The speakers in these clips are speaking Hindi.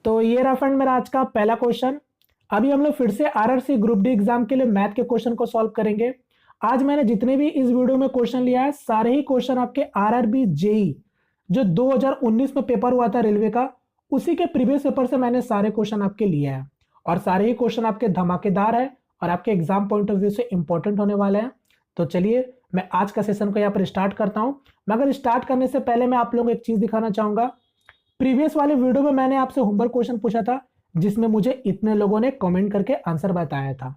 तो ये रहा फ्रेंड मेरा आज का पहला क्वेश्चन। अभी हम लोग फिर से आरआरसी ग्रुप डी एग्जाम के लिए मैथ के क्वेश्चन को सॉल्व करेंगे। आज मैंने जितने भी इस वीडियो में क्वेश्चन लिया है सारे ही क्वेश्चन आपके आरआरबी जेई जो 2019 में पेपर हुआ था रेलवे का, उसी के प्रीवियस पेपर से मैंने सारे क्वेश्चन आपके लिए हैं और सारे ही क्वेश्चन आपके धमाकेदार है और आपके एग्जाम पॉइंट ऑफ व्यू से इंपॉर्टेंट होने वाले हैं। तो चलिए मैं आज का सेशन को यहाँ पर स्टार्ट करता हूँ। मगर स्टार्ट करने से पहले मैं आप लोगों को एक चीज दिखाना चाहूंगा। प्रीवियस वाले वीडियो में मैंने आपसे होमवर्क क्वेश्चन पूछा था जिसमें मुझे इतने लोगों ने कमेंट करके आंसर बताया था।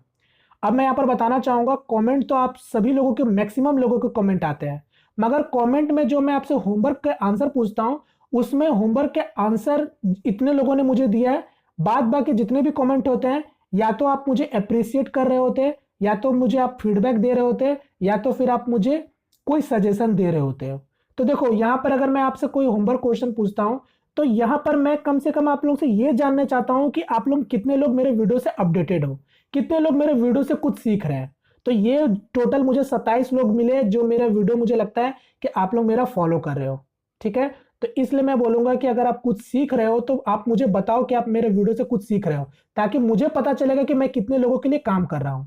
अब मैं यहाँ पर बताना चाहूंगा, कमेंट तो आप सभी लोगों के मैक्सिमम लोगों के कमेंट आते हैं, मगर कमेंट में जो मैं आपसे होमवर्क के आंसर पूछता हूं उसमें होमवर्क के आंसर इतने लोगों ने मुझे दिया है। बाद बाकी जितने भी कमेंट होते हैं या तो आप मुझे अप्रिशिएट कर रहे होते, या तो मुझे आप फीडबैक दे रहे होते, या तो फिर आप मुझे कोई सजेशन दे रहे होते हो। तो देखो यहाँ पर अगर मैं आपसे कोई होमवर्क क्वेश्चन पूछता हूं तो यहां पर मैं कम से कम आप लोग से यह जानना चाहता हूं कि आप लोग कितने लोग मेरे वीडियो से अपडेटेड हो, कितने लोग मेरे वीडियो से कुछ सीख रहे हैं। तो ये टोटल मुझे 27 लोग मिले जो मेरा वीडियो मुझे लगता है कि आप लोग मेरा फॉलो कर रहे हो। ठीक है, तो इसलिए मैं बोलूंगा कि अगर आप कुछ सीख रहे हो तो आप मुझे बताओ कि आप मेरे वीडियो से कुछ सीख रहे हो, ताकि मुझे पता चलेगा कि मैं कितने लोगों के लिए काम कर रहा हूं।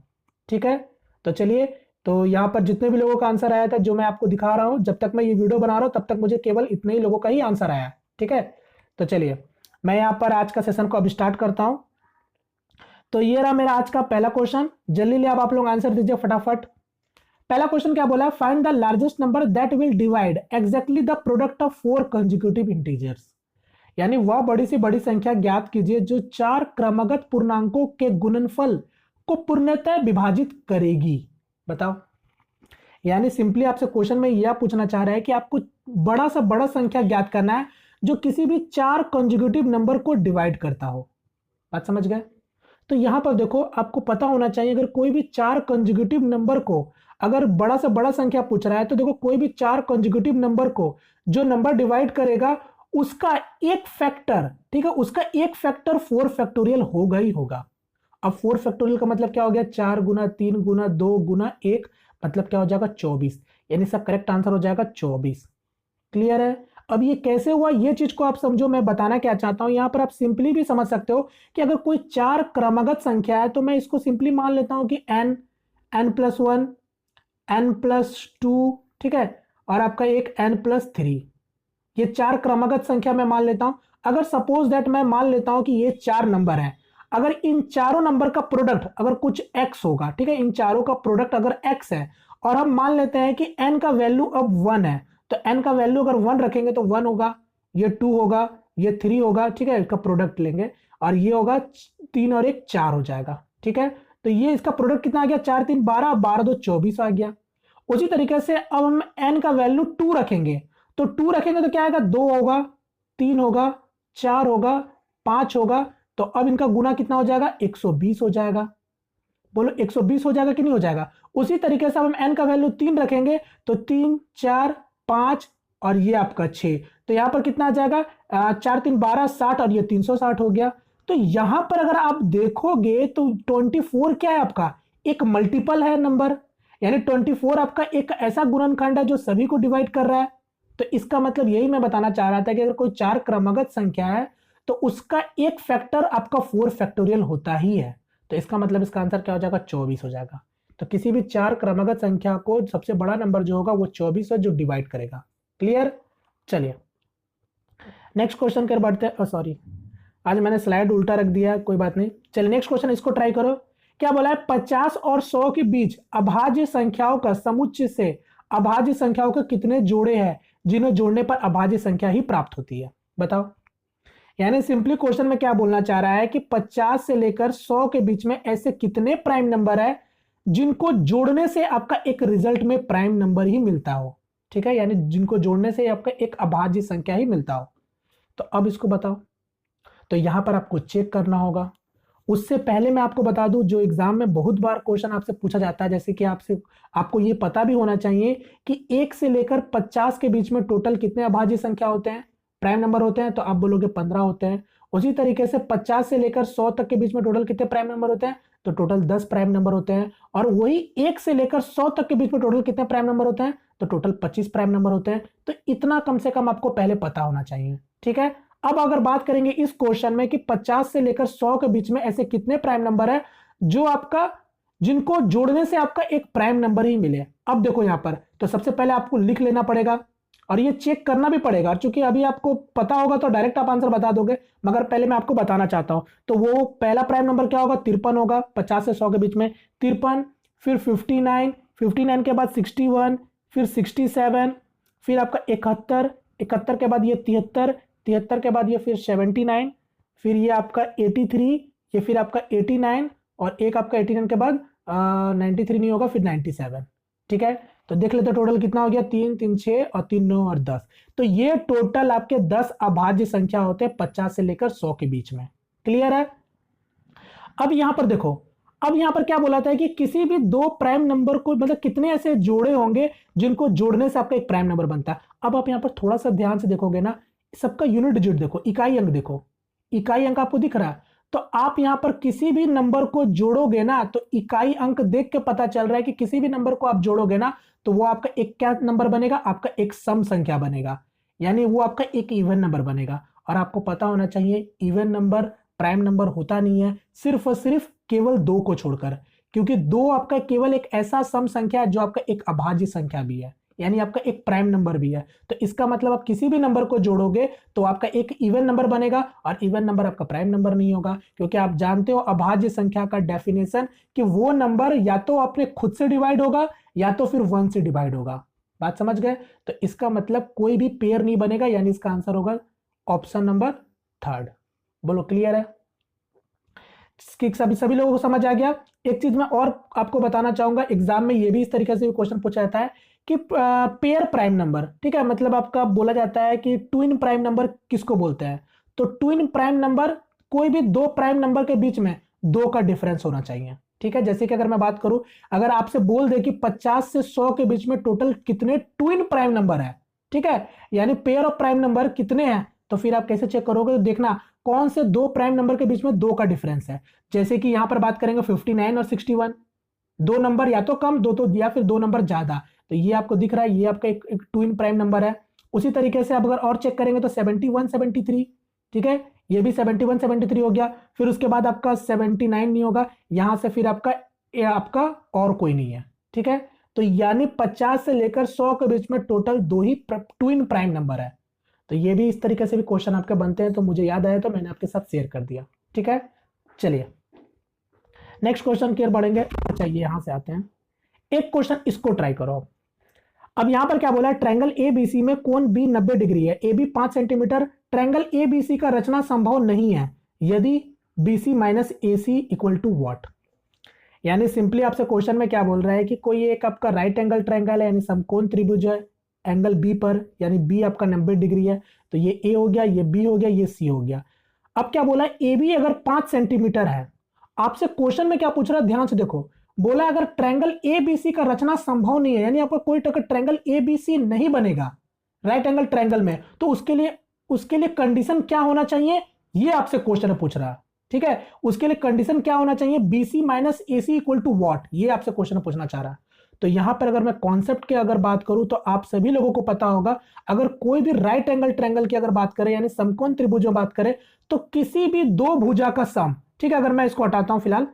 ठीक है, तो चलिए, तो यहां पर जितने भी लोगों का आंसर आया था जो मैं आपको दिखा रहा हूं, जब तक मैं ये वीडियो बना रहा हूं तब तक मुझे केवल इतने ही लोगों का ही आंसर आया। ठीक है, तो चलिए मैं यहां पर आज का सेशन को अब स्टार्ट करता हूं। तो ये रहा मेरा आज का पहला क्वेश्चन। जल्दी ले आप लोग आंसर दीजिए फटाफट। पहला क्वेश्चन क्या बोला है? Find the largest number that will divide exactly the product of 4 consecutive integers. यानी वह बड़ी से बड़ी संख्या ज्ञात कीजिए जो 4 क्रमगत पूर्णांकों के गुणनफल को पूर्णतः विभाजित करेगी। बताओ, यानी सिंपली आपसे क्वेश्चन में यह पूछना चाह रहा है कि आपको बड़ा सा बड़ा संख्या ज्ञात करना है जो किसी भी 4 कंसेक्यूटिव नंबर को डिवाइड करता हो। बात समझ गए? तो यहां पर देखो, आपको पता होना चाहिए अगर कोई भी 4 कंसेक्यूटिव नंबर को अगर बड़ा से बड़ा संख्या पूछ रहा है तो देखो कोई भी 4 कंसेक्यूटिव नंबर को जो नंबर डिवाइड करेगा उसका एक फैक्टर, ठीक है, उसका एक फैक्टर 4 फैक्टोरियल होगा ही होगा। अब 4 फैक्टोरियल का मतलब क्या हो गया? 4 गुना 3 गुना 2 गुना 1, मतलब क्या हो जाएगा? 24। यानी इसका करेक्ट आंसर हो जाएगा 24। क्लियर है? अब ये कैसे हुआ ये चीज को आप समझो। मैं बताना क्या चाहता हूं, यहां पर आप सिंपली भी समझ सकते हो कि अगर कोई 4 क्रमगत संख्या है तो मैं इसको सिंपली मान लेता हूं कि n, n+1, n+2, ठीक है, और आपका एक n+3, ये 4 क्रमगत संख्या मैं मान लेता हूं। अगर सपोज दैट मैं मान लेता हूं कि ये 4 नंबर है, अगर इन चारों नंबर का प्रोडक्ट अगर कुछ x होगा, ठीक है, इन चारों का प्रोडक्ट अगर x है और हम मान लेते हैं कि n का वैल्यू अब 1 है, तो n का वैल्यू अगर 1 रखेंगे तो 1 होगा, ये 2 होगा, ये 3 होगा, ठीक है, इसका प्रोडक्ट लेंगे और ये होगा 3 और 1 4 हो जाएगा। ठीक है, तो ये इसका प्रोडक्ट कितना आ गया? 4 3 12, 12 2 24 आ गया। उसी तरीके से अब हम n का वैल्यू 2 रखेंगे, तो 2 रखेंगे तो क्या आएगा? 2 होगा, 3 होगा, 4 होगा, 5 होगा, तो अब इनका गुना कितना हो जाएगा? 120 हो जाएगा। बोलो 120 हो जाएगा कि नहीं हो जाएगा? उसी तरीके से अब हम n का वैल्यू 3 रखेंगे तो 3 4 5 और ये आपका 6, तो यहां पर कितना आ जाएगा? 4 3 12 60 और ये 360 हो गया। तो यहां पर अगर आप देखोगे तो 24 क्या है? आपका एक मल्टीपल है नंबर, यानी 24 आपका एक ऐसा गुणनखंड है जो सभी को डिवाइड कर रहा है। तो इसका मतलब यही मैं बताना चाह रहा था कि अगर कोई 4 क्रमगत संख्या है तो उसका एक फैक्टर आपका 4 फैक्टोरियल होता ही है। तो इसका मतलब इसका आंसर क्या हो जाएगा? 24 हो जाएगा। तो किसी भी 4 क्रमगत संख्या को सबसे बड़ा नंबर जो होगा वो 24 है जो डिवाइड करेगा। क्लियर? चलिए नेक्स्ट क्वेश्चन कर बढ़ते हैं। सॉरी, आज मैंने स्लाइड उल्टा रख दिया है, कोई बात नहीं। चलिए नेक्स्ट क्वेश्चन, इसको ट्राई करो। क्या बोला है? 50 और 100 के बीच अभाज्य संख्याओं का समुच्चय से अभाज्य संख्याओं के कितने जोड़े हैं जिन्हें जोड़ने पर अभाज्य संख्या ही प्राप्त होती है? बताओ। यानी सिंपली क्वेश्चन में क्या बोलना चाह रहा है कि 50 से लेकर 100 के बीच में ऐसे कितने प्राइम नंबर है जिनको जोड़ने से आपका एक रिजल्ट में प्राइम नंबर ही मिलता हो। ठीक है, यानी जिनको जोड़ने से आपका एक अभाज्य संख्या ही मिलता हो। तो अब इसको बताओ। तो यहां पर आपको चेक करना होगा। उससे पहले मैं आपको बता दूं, जो एग्जाम में बहुत बार क्वेश्चन आपसे पूछा जाता है, जैसे कि आपको ये पता भी होना चाहिए कि 1 से लेकर 50 के बीच में टोटल कितने अभाज्य संख्या होते हैं, प्राइम नंबर होते हैं? तो आप बोलोगे 15 होते हैं। उसी तरीके से 50 से लेकर 100 तक के बीच में टोटल कितने प्राइम नंबर होते हैं? तो टोटल 10 प्राइम नंबर होते हैं। और वही 1 से लेकर 100 तक के बीच में टोटल कितने प्राइम नंबर होते हैं? तो टोटल 25 प्राइम नंबर होते हैं। तो इतना कम से कम आपको पहले पता होना चाहिए। ठीक है, अब अगर बात करेंगे इस क्वेश्चन में कि 50 से लेकर 100 के बीच में ऐसे कितने प्राइम नंबर है जो आपका, जिनको जोड़ने से आपका एक प्राइम नंबर ही मिले। अब देखो यहां पर, तो सबसे पहले आपको लिख लेना पड़ेगा और ये चेक करना भी पड़ेगा, चूंकि अभी आपको पता होगा तो डायरेक्ट आप आंसर बता दोगे, मगर पहले मैं आपको बताना चाहता हूं। तो वो पहला प्राइम नंबर क्या होगा, 53 होगा 50 से 100 के बीच में, 53, फिर 59, 59 के बाद 61, फिर 67, फिर आपका 71, 71 के बाद ये 73, 73 के बाद ये फिर 79, फिर ये आपका 83, ये फिर आपका 89, और एक आपका 89 के बाद 93 नहीं होगा, फिर 97। ठीक है, तो देख लेते टोटल कितना हो गया, 3 3 6 और 3 9 और 10। तो ये टोटल आपके 10 अभाज्य संख्या होते हैं 50 से लेकर 100 के बीच में। क्लियर है? अब यहां पर देखो, अब यहां पर क्या बोला था कि किसी भी दो प्राइम नंबर को, मतलब कितने ऐसे जोड़े होंगे जिनको जोड़ने से आपका एक प्राइम नंबर बनता है। अब आप यहां पर थोड़ा सा ध्यान से देखोगे ना, सबका यूनिट डिजिट देखो, इकाई अंक देखो, इकाई अंक आपको दिख रहा है। तो आप यहां पर किसी भी नंबर को जोड़ोगे ना, तो इकाई अंक देख के पता चल रहा है कि किसी भी नंबर को आप जोड़ोगे ना तो वो आपका एक क्या नंबर बनेगा, आपका एक सम संख्या बनेगा, यानी वो आपका एक इवन नंबर बनेगा। और आपको पता होना चाहिए इवन नंबर प्राइम नंबर होता नहीं है, सिर्फ और सिर्फ केवल 2 को छोड़कर, क्योंकि 2 आपका केवल एक ऐसा सम संख्या है जो आपका एक अभाज्य संख्या भी है, यानी आपका एक प्राइम नंबर भी है। तो इसका मतलब आप किसी भी नंबर को जोड़ोगे तो आपका एक इवन नंबर बनेगा, और इवन नंबर आपका प्राइम नंबर नहीं होगा, क्योंकि आप जानते हो अभाज्य संख्या का डेफिनेशन कि वो नंबर या तो अपने खुद से डिवाइड होगा या तो फिर 1 से डिवाइड होगा। बात समझ गए? तो इसका मतलब कोई भी पेयर नहीं बनेगा, यानी इसका आंसर होगा ऑप्शन नंबर 3। बोलो क्लियर है? सभी लोगों को समझ आ गया? एक चीज मैं और आपको बताना चाहूंगा, एग्जाम में ये भी इस तरीके से क्वेश्चन पूछा जाता है कि पेयर प्राइम नंबर, ठीक है, मतलब आपका बोला जाता है कि ट्विन प्राइम नंबर किसको बोलते हैं। तो ट्विन प्राइम नंबर कोई भी दो प्राइम नंबर के बीच में 2 का डिफरेंस होना चाहिए। ठीक है, जैसे कि अगर मैं बात करूं, अगर आपसे बोल दे कि 50 से 100 के बीच में टोटल कितने ट्विन प्राइम नंबर है, ठीक है, यानी पेयर ऑफ प्राइम नंबर कितने हैं, तो फिर आप कैसे चेक करोगे, तो देखना कौन से दो प्राइम नंबर के बीच में 2 का डिफरेंस है। जैसे कि यहां पर बात करेंगे 59 और 61, दो नंबर या तो कम, दो तो या फिर 2 नंबर ज्यादा, तो ये आपको दिख रहा है, ये आपका एक ट्विन प्राइम नंबर है। उसी तरीके से आप अगर और चेक करेंगे तो 71 73, ठीक है, ये भी 71 73 हो गया। फिर उसके बाद आपका 79 नहीं होगा, यहां से फिर आपका और कोई नहीं है। ठीक है, तो यानी 50 से लेकर 100 के बीच में टोटल 2 ही ट्विन प्राइम नंबर है। तो ये भी इस तरीके से भी क्वेश्चन आपके बनते हैं, तो मुझे याद आया तो मैंने आपके साथ शेयर कर दिया। ठीक है, चलिए नेक्स्ट क्वेश्चन की ओर बढ़ेंगे। अच्छा, ये यहां से आते हैं, एक क्वेश्चन इसको ट्राई करो। अब यहां पर क्या बोला है, ट्रायंगल एबीसी में कोण बी 90 डिग्री है, A B 5 centimetre, triangle ABC का रचना संभव नहीं है यदि BC minus A C equal to what. यानी सिंपली आपसे क्वेश्चन में क्या बोल रहा है कि कोई एक आपका राइट एंगल ट्रायंगल है, यानी समकोण त्रिभुज है एंगल बी पर, यानी बी आपका 90 डिग्री है, तो ये ए हो गया, ये बी हो गया, ये सी हो गया। अब क्या बोला, ए बी अगर 5 सेंटीमीटर है, आपसे क्वेश्चन में क्या पूछ रहा है, ध्यान से देखो, बोला अगर ट्रायंगल एबीसी का रचना संभव नहीं है, यानी आपका कोई ट्रायंगल एबीसी नहीं बनेगा राइट एंगल ट्रायंगल में, तो उसके लिए कंडीशन क्या होना चाहिए, ये आपसे क्वेश्चन पूछ रहा है। ठीक है, उसके लिए कंडीशन क्या होना चाहिए, BC minus AC equal to what, ये आपसे क्वेश्चन पूछना चाह रहा है। तो यहां पर अगर मैं कॉन्सेप्ट की अगर बात करूं तो आप सभी लोगों को पता होगा, अगर कोई भी राइट एंगल ट्रायंगल की अगर बात करें, यानी समकोण त्रिभुज में बात करें, तो किसी भी दो भुजा का सम, ठीक है, अगर मैं इसको हटाता हूं फिलहाल,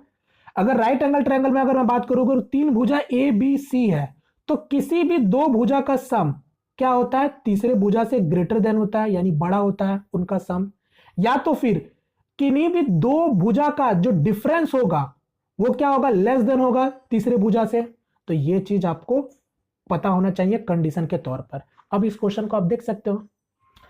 अगर राइट एंगल ट्रायंगल में अगर मैं बात करूं, अगर 3 भुजा ए बी सी है, तो किसी भी दो भुजा का सम क्या होता है, तीसरे भुजा से ग्रेटर देन होता है, यानी बड़ा होता है उनका सम, या तो फिर किन्हीं भी दो भुजा का जो डिफरेंस होगा वो क्या होगा, लेस देन होगा तीसरे भुजा से। तो ये चीज आपको पता होना चाहिए कंडीशन के तौर पर। अब इस क्वेश्चन को आप देख सकते हो,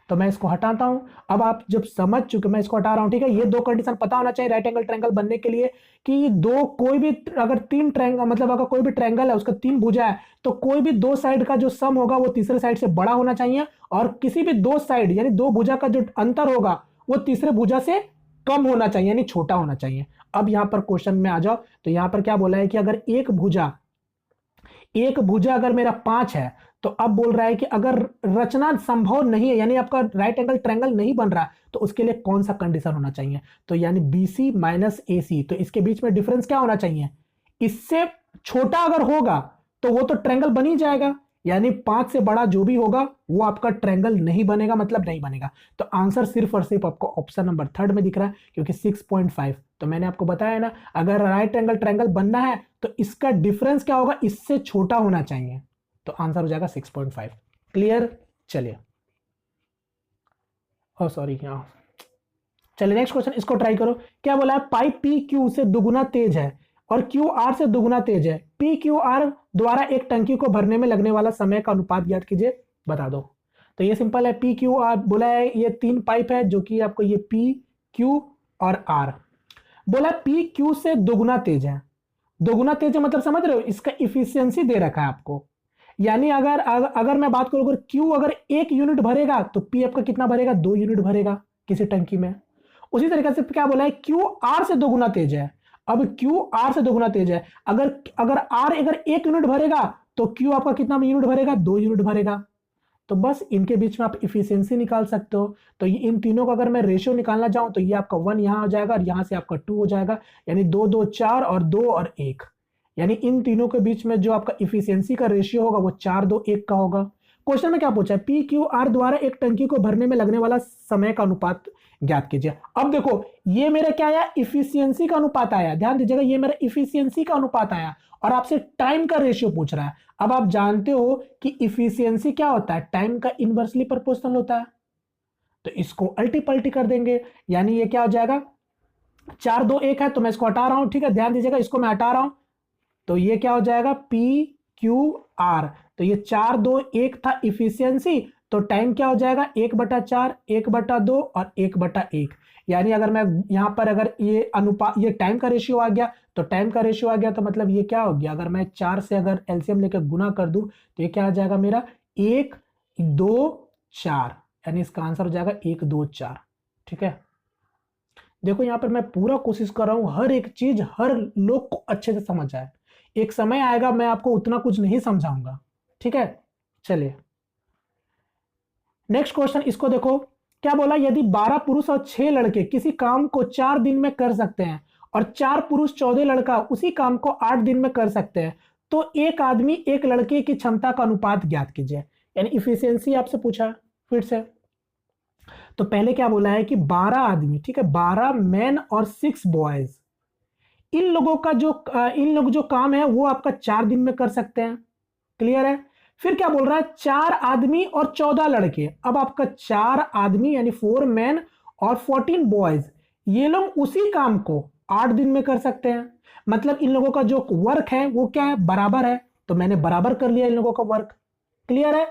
तो मैं इसको हटाता हूं। अब आप जब समझ चुके, मैं इसको हटा रहा हूं, ठीक है, ये दो कंडीशन पता होना चाहिए राइट एंगल ट्रायंगल बनने के लिए कि दो कोई भी अगर 3 ट्रायंगल, मतलब अगर कोई भी ट्रायंगल है उसका 3 भुजा है, तो कोई भी दो साइड का जो सम होगा वो तीसरे साइड से बड़ा होना चाहिए, और किसी भी दो साइड यानी दो भुजा का जो अंतर होगा वो तीसरे भुजा से कम होना चाहिए, यानी छोटा होना चाहिए। अब यहां पर क्वेश्चन में आ जाओ, तो यहां पर क्या बोला है कि अगर एक भुजा अगर मेरा 5 है, तो अब बोल रहा है कि अगर रचना संभव नहीं है, यानी आपका राइट एंगल ट्रायंगल नहीं बन रहा, तो उसके लिए कौन सा कंडीशन होना चाहिए, तो यानी बीसी माइनस एसी, तो इसके बीच में डिफरेंस क्या होना चाहिए, इससे छोटा अगर होगा तो वो तो ट्रायंगल बन ही जाएगा, यानी 5 से बड़ा जो भी होगा वो आपका ट्रायंगल नहीं बनेगा, मतलब नहीं बनेगा। तो आंसर सिर्फ और सिर्फ आपको ऑप्शन नंबर 3 में दिख रहा है, क्योंकि 6.5। तो मैंने आपको बताया ना, अगर राइट एंगल ट्रायंगल बनना है तो इसका डिफरेंस क्या होगा, इससे छोटा होना चाहिए। तो आंसर हो जाएगा 6.5। क्लियर? चलिए, ओ सॉरी, यहाँ चलिए नेक्स्ट क्वेश्चन, इसको ट्राई करो। क्या बोला है, पाइप पी क्यू से दुगुना तेज है और क्यू आर से दुगुना तेज है। पी क्यू आर द्वारा एक टंकी को भरने में लगने वाला समय का अनुपात ज्ञात कीजिए, बता दो। तो ये सिंपल है, पी क्यू आर बोला है, ये 3 पाइप है जो कि आपको ये पी क्यू और आर बोला, पी क्यू से दुगुना तेज है। दोगुना तेज है मतलब समझ रहे हो, इसका इफिशियंसी दे रखा है आपको। यानी अगर मैं बात करूं, अगर क्यू अगर 1 यूनिट भरेगा तो पी आपका कितना भरेगा, 2 यूनिट भरेगा किसी टंकी में। उसी तरीके से क्या बोला है, क्यू आर से दोगुना तेज है। अब क्यू आर से दोगुना तेज है, अगर अगर आर अगर 1 यूनिट भरेगा तो क्यू आपका कितना यूनिट भरेगा, 2 यूनिट भरेगा। तो बस इनके बीच में आप इफिशियंसी निकाल सकते हो। तो इन तीनों का अगर मैं रेशियो निकालना चाहूं तो ये आपका 1 यहां हो जाएगा और यहां से आपका 2 हो जाएगा, यानी 2 2 4 और 2 और 1। यानी इन तीनों के बीच में जो आपका इफिशियंसी का रेशियो होगा वो 4 2 1 का होगा। क्वेश्चन में क्या पूछा है, पी क्यू आर द्वारा एक टंकी को भरने में लगने वाला समय का अनुपात ज्ञात कीजिए। अब देखो ये मेरा क्या आया, इफिशियंसी का अनुपात आया। ध्यान दीजिएगा, ये मेरा इफिशियंसी का अनुपात आया और आपसे टाइम का रेशियो पूछ रहा है। अब आप जानते हो कि इफिशियंसी क्या होता है, टाइम का इनवर्सली प्रोपोर्शनल होता है। तो इसको अल्टी पल्टी कर देंगे, यानी ये क्या हो जाएगा, 4 2 1 है तो मैं इसको हटा रहा हूं, ठीक है, ध्यान दीजिएगा, इसको मैं हटा रहा हूं। तो ये क्या हो जाएगा, पी क्यू आर। तो ये 4 2 1 था इफिशियंसी, तो टाइम क्या हो जाएगा, 1/4 1/2 और 1/1। यानी अगर मैं यहां पर अगर ये अनुपात, ये टाइम का रेशियो आ गया, तो टाइम का रेशियो आ गया तो मतलब ये क्या हो गया, अगर मैं 4 से अगर एलसीएम लेकर गुना कर दूं तो ये क्या आ जाएगा मेरा, 1 2 4, यानी इसका आंसर हो जाएगा 1 2 4। ठीक है, देखो यहां पर मैं पूरा कोशिश कर रहा हूं हर एक चीज हर लोग को अच्छे से समझ आए। एक समय आएगा मैं आपको उतना कुछ नहीं समझाऊंगा, ठीक है। चलिए नेक्स्ट क्वेश्चन, इसको देखो। क्या बोला, यदि 12 पुरुष और 6 लड़के किसी काम को 4 दिन में कर सकते हैं और 4 पुरुष 14 लड़का उसी काम को 8 दिन में कर सकते हैं, तो एक आदमी एक लड़के की क्षमता का अनुपात ज्ञात कीजिए। यानी इफिशियंसी आपसे पूछा फिर से। तो पहले क्या बोला है कि 12 आदमी, ठीक है, 12 मैन और 6 बॉयज, इन लोग जो काम है वो आपका 4 दिन में कर सकते हैं। क्लियर है। फिर क्या बोल रहा है, 4 आदमी और 14 लड़के। अब आपका 4 आदमी यानी 4 मैन और 14 बॉयज, ये लोग उसी काम को 8 दिन में कर सकते हैं। मतलब इन लोगों का जो वर्क है वो क्या है, बराबर है। तो मैंने बराबर कर लिया इन लोगों का वर्क। क्लियर है।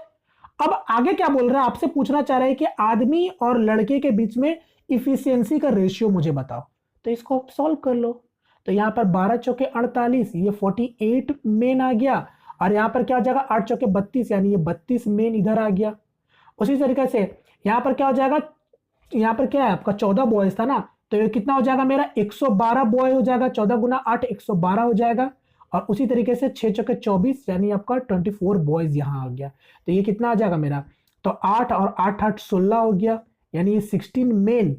अब आगे क्या बोल रहा है, आपसे पूछना चाह रहा है कि आदमी और लड़के के बीच में इफिशियंसी का रेशियो मुझे बताओ। तो इसको सॉल्व कर लो। तो यहां पर 12 चौके 48, ये 48 मेन आ गया, और यहां पर क्या हो जाएगा 8 चौके 32, यानी ये 32 मेन इधर आ गया। उसी तरीके से यहां पर क्या हो जाएगा, यहां पर क्या है आपका 14 बॉयज था ना, तो ये कितना हो जाएगा मेरा 112 बॉय हो जाएगा, 14 गुना 8 112 हो जाएगा। और उसी तरीके से 6 चौके 24, यानी आपका 24 बॉयज यहां आ गया। तो ये कितना आ जाएगा मेरा, तो 8 और 8 8 16 हो गया, यानी ये 16 मेन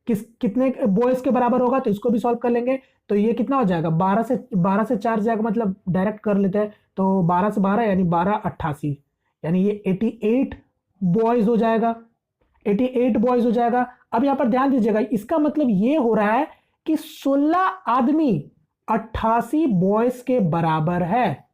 कितने बॉयज के बराबर होगा। तो इसको भी सॉल्व कर लेंगे। तो ये कितना हो जाएगा, 12 से 4 जाएगा, मतलब डायरेक्ट कर लेते हैं। तो 12 से 12 यानी 12 88, यानी ये 88 बॉयज हो जाएगा, 88 बॉयज हो जाएगा। अब यहां पर ध्यान दीजिएगा, इसका मतलब ये हो रहा है कि 16 आदमी 88 बॉयज के बराबर है।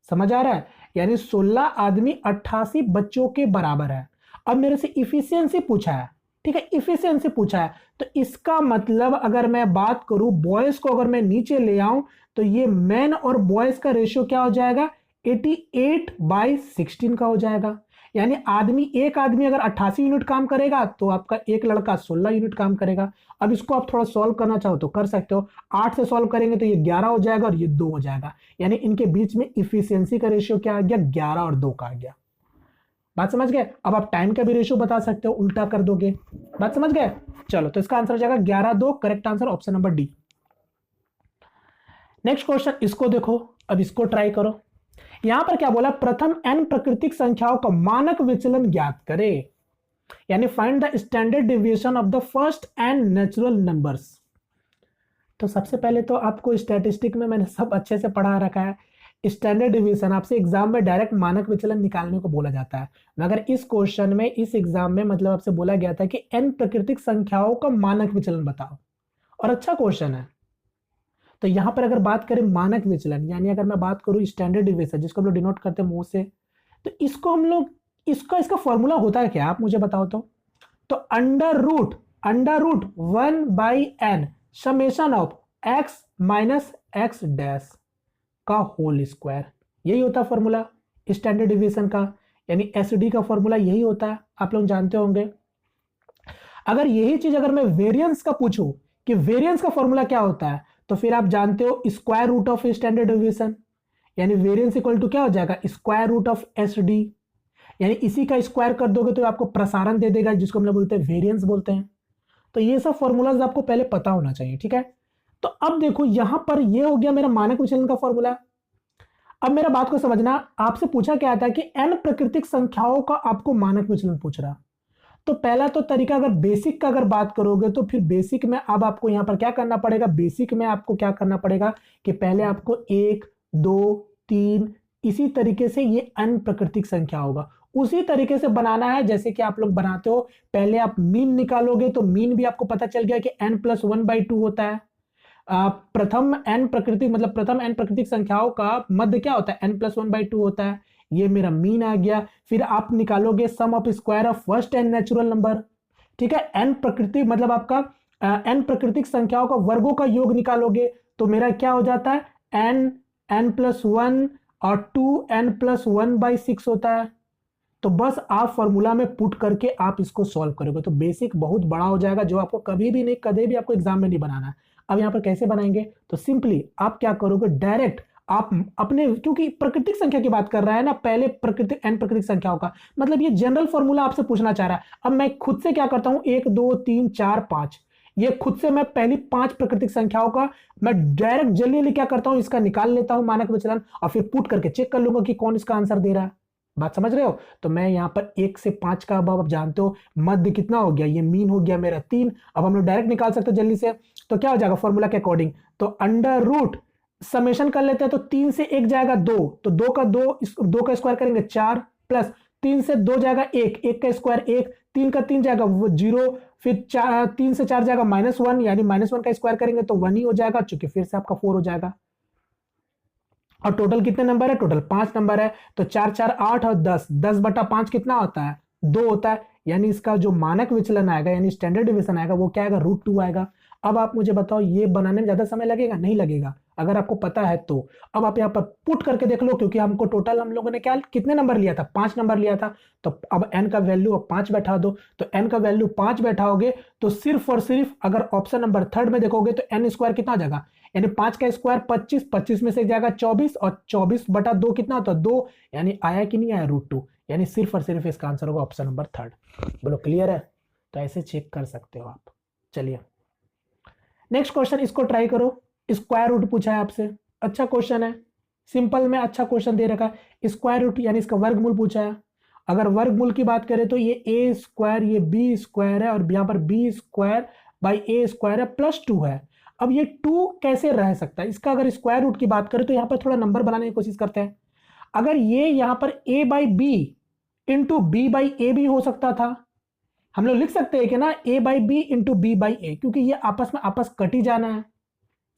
समझ आ रहा है, यानी 16 आदमी 88 बच्चों के बराबर है। अब मेरे से इफिशियंसी पूछा है, ठीक है, इफिशियंसी पूछा है। तो इसका मतलब अगर मैं बात करूं बॉयज को अगर मैं नीचे ले आऊं तो ये मैन और बॉयज का रेशियो क्या हो जाएगा, 88/16 का हो जाएगा। यानी एक आदमी अगर 88 यूनिट काम करेगा तो आपका एक लड़का 16 यूनिट काम करेगा। अब इसको आप थोड़ा सॉल्व करना चाहो तो कर सकते हो। 8 से सॉल्व करेंगे तो ये 11 हो जाएगा और ये 2 हो जाएगा। यानी इनके बीच में इफिशियंसी का रेशियो क्या आ गया, 11 और 2 का आ गया। बात समझ गए। अब आप टाइम का भी रेशियो बता सकते हो, उल्टा कर दोगे। बात समझ गए। चलो, तो इसका आंसर हो जाएगा 11 2, correct answer option number D. Next question, इसको देखो, अब इसको ट्राई करो। यहां पर क्या बोला, प्रथम n प्राकृतिक संख्याओं का मानक विचलन ज्ञात करे, यानी find the standard deviation of the first n natural numbers. तो सबसे पहले तो आपको स्टैटिस्टिक में मैंने सब अच्छे से पढ़ा रखा है स्टैंडर्ड डिवीजन आपसे एग्जाम में डायरेक्ट मानक विचलन निकालने को बोला जाता है, मगर इस क्वेश्चन में, इस एग्जाम में मतलब आपसे बोला गया था कि n प्राकृतिक संख्याओं का मानक विचलन बताओ, और अच्छा क्वेश्चन है। तो यहां पर अगर बात करें मानक विचलन, यानी अगर मैं बात करूं स्टैंडर्ड डिवीजन जिसको हम लोग डिनोट करते हैं मुंह से, तो इसको हम लोग, इसका फॉर्मूला होता है क्या, आप मुझे बताओ तो under root 1/n summation of x minus x dash का होल स्क्वायर, यही होता है फॉर्मूला स्टैंडर्ड डिवीजन का, यानी एसडी का फॉर्मूला यही होता है, आप लोग जानते होंगे। अगर यही चीज अगर मैं वेरिएंस का पूछूं कि वेरिएंस का फॉर्मूला क्या होता है, तो फिर आप जानते हो square root of standard division, यानी वेरिएंस इक्वल टू क्या हो जाएगा, स्क्वायर रूट ऑफ एसडी, यानी इसी का स्क्वायर कर दोगे तो आपको प्रसारण दे देगा, जिसको हम लोग बोलते हैं वेरिएंस बोलते हैं। तो ये सब फॉर्मूलाज आपको पहले पता होना चाहिए, ठीक है। तो अब देखो यहां पर ये हो गया मेरा मानक विचलन का फॉर्मूला। अब मेरा बात को समझना, आपसे पूछा क्या था कि n प्राकृतिक संख्याओं का आपको मानक विचलन पूछ रहा। तो पहला तो तरीका, अगर बेसिक का अगर बात करोगे तो फिर बेसिक में अब आपको यहां पर क्या करना पड़ेगा, बेसिक में आपको क्या करना पड़ेगा कि पहले आपको 1 2 3 इसी तरीके से ये n प्राकृतिक संख्या होगा, उसी तरीके से बनाना है जैसे कि आप लोग बनाते हो। पहले आप मीन निकालोगे तो मीन भी आपको पता चल गया कि n+1/2 होता है। प्रथम n प्राकृतिक संख्याओं का मध्य क्या होता है, n+1/2 होता है, ये मेरा मीन आ गया। फिर आप निकालोगे sum of square of first n natural number, ठीक है। n प्राकृतिक मतलब आपका n प्राकृतिक संख्याओं का वर्गों का योग निकालोगे तो मेरा क्या हो जाता है, n+1 और 2n+1/6 होता है। तो बस आप फॉर्मूला में पुट करके आप इसको सॉल्व करोगे तो बेसिक बहुत बड़ा हो जाएगा, जो आपको कभी भी आपको एग्जाम में नहीं बनाना है। अब यहां पर कैसे बनाएंगे, तो सिंपली आप क्या करोगे, डायरेक्ट आप अपने, क्योंकि प्राकृतिक संख्या की बात कर रहा है ना, पहले प्राकृतिक n प्राकृतिक संख्याओं का मतलब ये जनरल फॉर्मूला आपसे पूछना चाह रहा है। अब मैं खुद से क्या करता हूं, 1 2 3 4 5, ये खुद से मैं पहली 5 प्राकृतिक संख्याओं का मैं डायरेक्ट जल्दी क्या करता हूं, इसका निकाल लेता हूं मानक विचलन, और फिर पुट करके चेक कर लूंगा कि कौन इसका आंसर दे रहा है। बात समझ रहे हो। तो मैं यहां पर 1 से 5 का, अब आप जानते हो मध्य कितना हो गया, ये मीन हो गया मेरा 3। अब हम लोग डायरेक्ट निकाल सकते हैं जल्दी से, तो क्या हो जाएगा फॉर्मूला के अकॉर्डिंग, तो अंडर रूट समेशन कर लेते हैं, तो 3 से 1 जाएगा 2, तो 2 का स्क्वायर करेंगे 4, प्लस 3 से 2 जाएगा 1, 1 का स्क्वायर 1, 3 का 3 जाएगा 0, फिर 3 से 4 जाएगा -1, यानी -1 का स्क्वायर करेंगे तो 1 ही हो जाएगा, चूंकि फिर से आपका 4 हो जाएगा। और टोटल कितने नंबर है, टोटल 5 नंबर है, तो 4 4 8 और 10/5 कितना होता है, 2 होता है, यानी इसका जो मानक विचलन आएगा यानी स्टैंडर्ड डिवीजन आएगा वो क्या आएगा, √2 आएगा। अब आप मुझे बताओ ये बनाने में ज्यादा समय लगेगा, नहीं लगेगा अगर आपको पता है तो। अब आप यहाँ पर पुट करके देख लो, क्योंकि हमको टोटल हम लोगों ने क्या कितने नंबर लिया था, 5 नंबर लिया था, तो अब n का वैल्यू अब 5 बैठा दो, तो n का वैल्यू 5 बैठाओगे तो सिर्फ और सिर्फ अगर ऑप्शन नंबर 3 में देखोगे तो n स्क्वायर कितना आ जाएगा, यानी 5 का स्क्वायर 25, 25 में से जाएगा 24, और 24/2 कितना होता है 2, यानी आया कि नहीं आया √2, यानी सिर्फ और सिर्फ इसका आंसर होगा ऑप्शन नंबर 3। बोलो क्लियर है, तो ऐसे चेक कर सकते हो आप। चलिए नेक्स्ट क्वेश्चन, इसको ट्राई करो, स्क्वायर रूट पूछा है आपसे, अच्छा क्वेश्चन है, सिंपल में अच्छा क्वेश्चन दे रखा है। स्क्वायर रूट यानी इसका वर्गमूल पूछा है। अगर वर्गमूल की बात करें तो ये a स्क्वायर, ये b स्क्वायर है, और यहाँ पर b square by a square है प्लस 2 है। अब ये 2 कैसे रह सकता है, इसका अगर स्क्वायर रूट की बात करें तो यहाँ पर थोड़ा नंबर बनाने की कोशिश करते हैं। अगर ये यहाँ पर a/b इंटू b/a भी हो सकता था, हम लोग लिख सकते हैं कि ना a/b इंटू b/a, क्योंकि ये आपस में कट ही जाना है,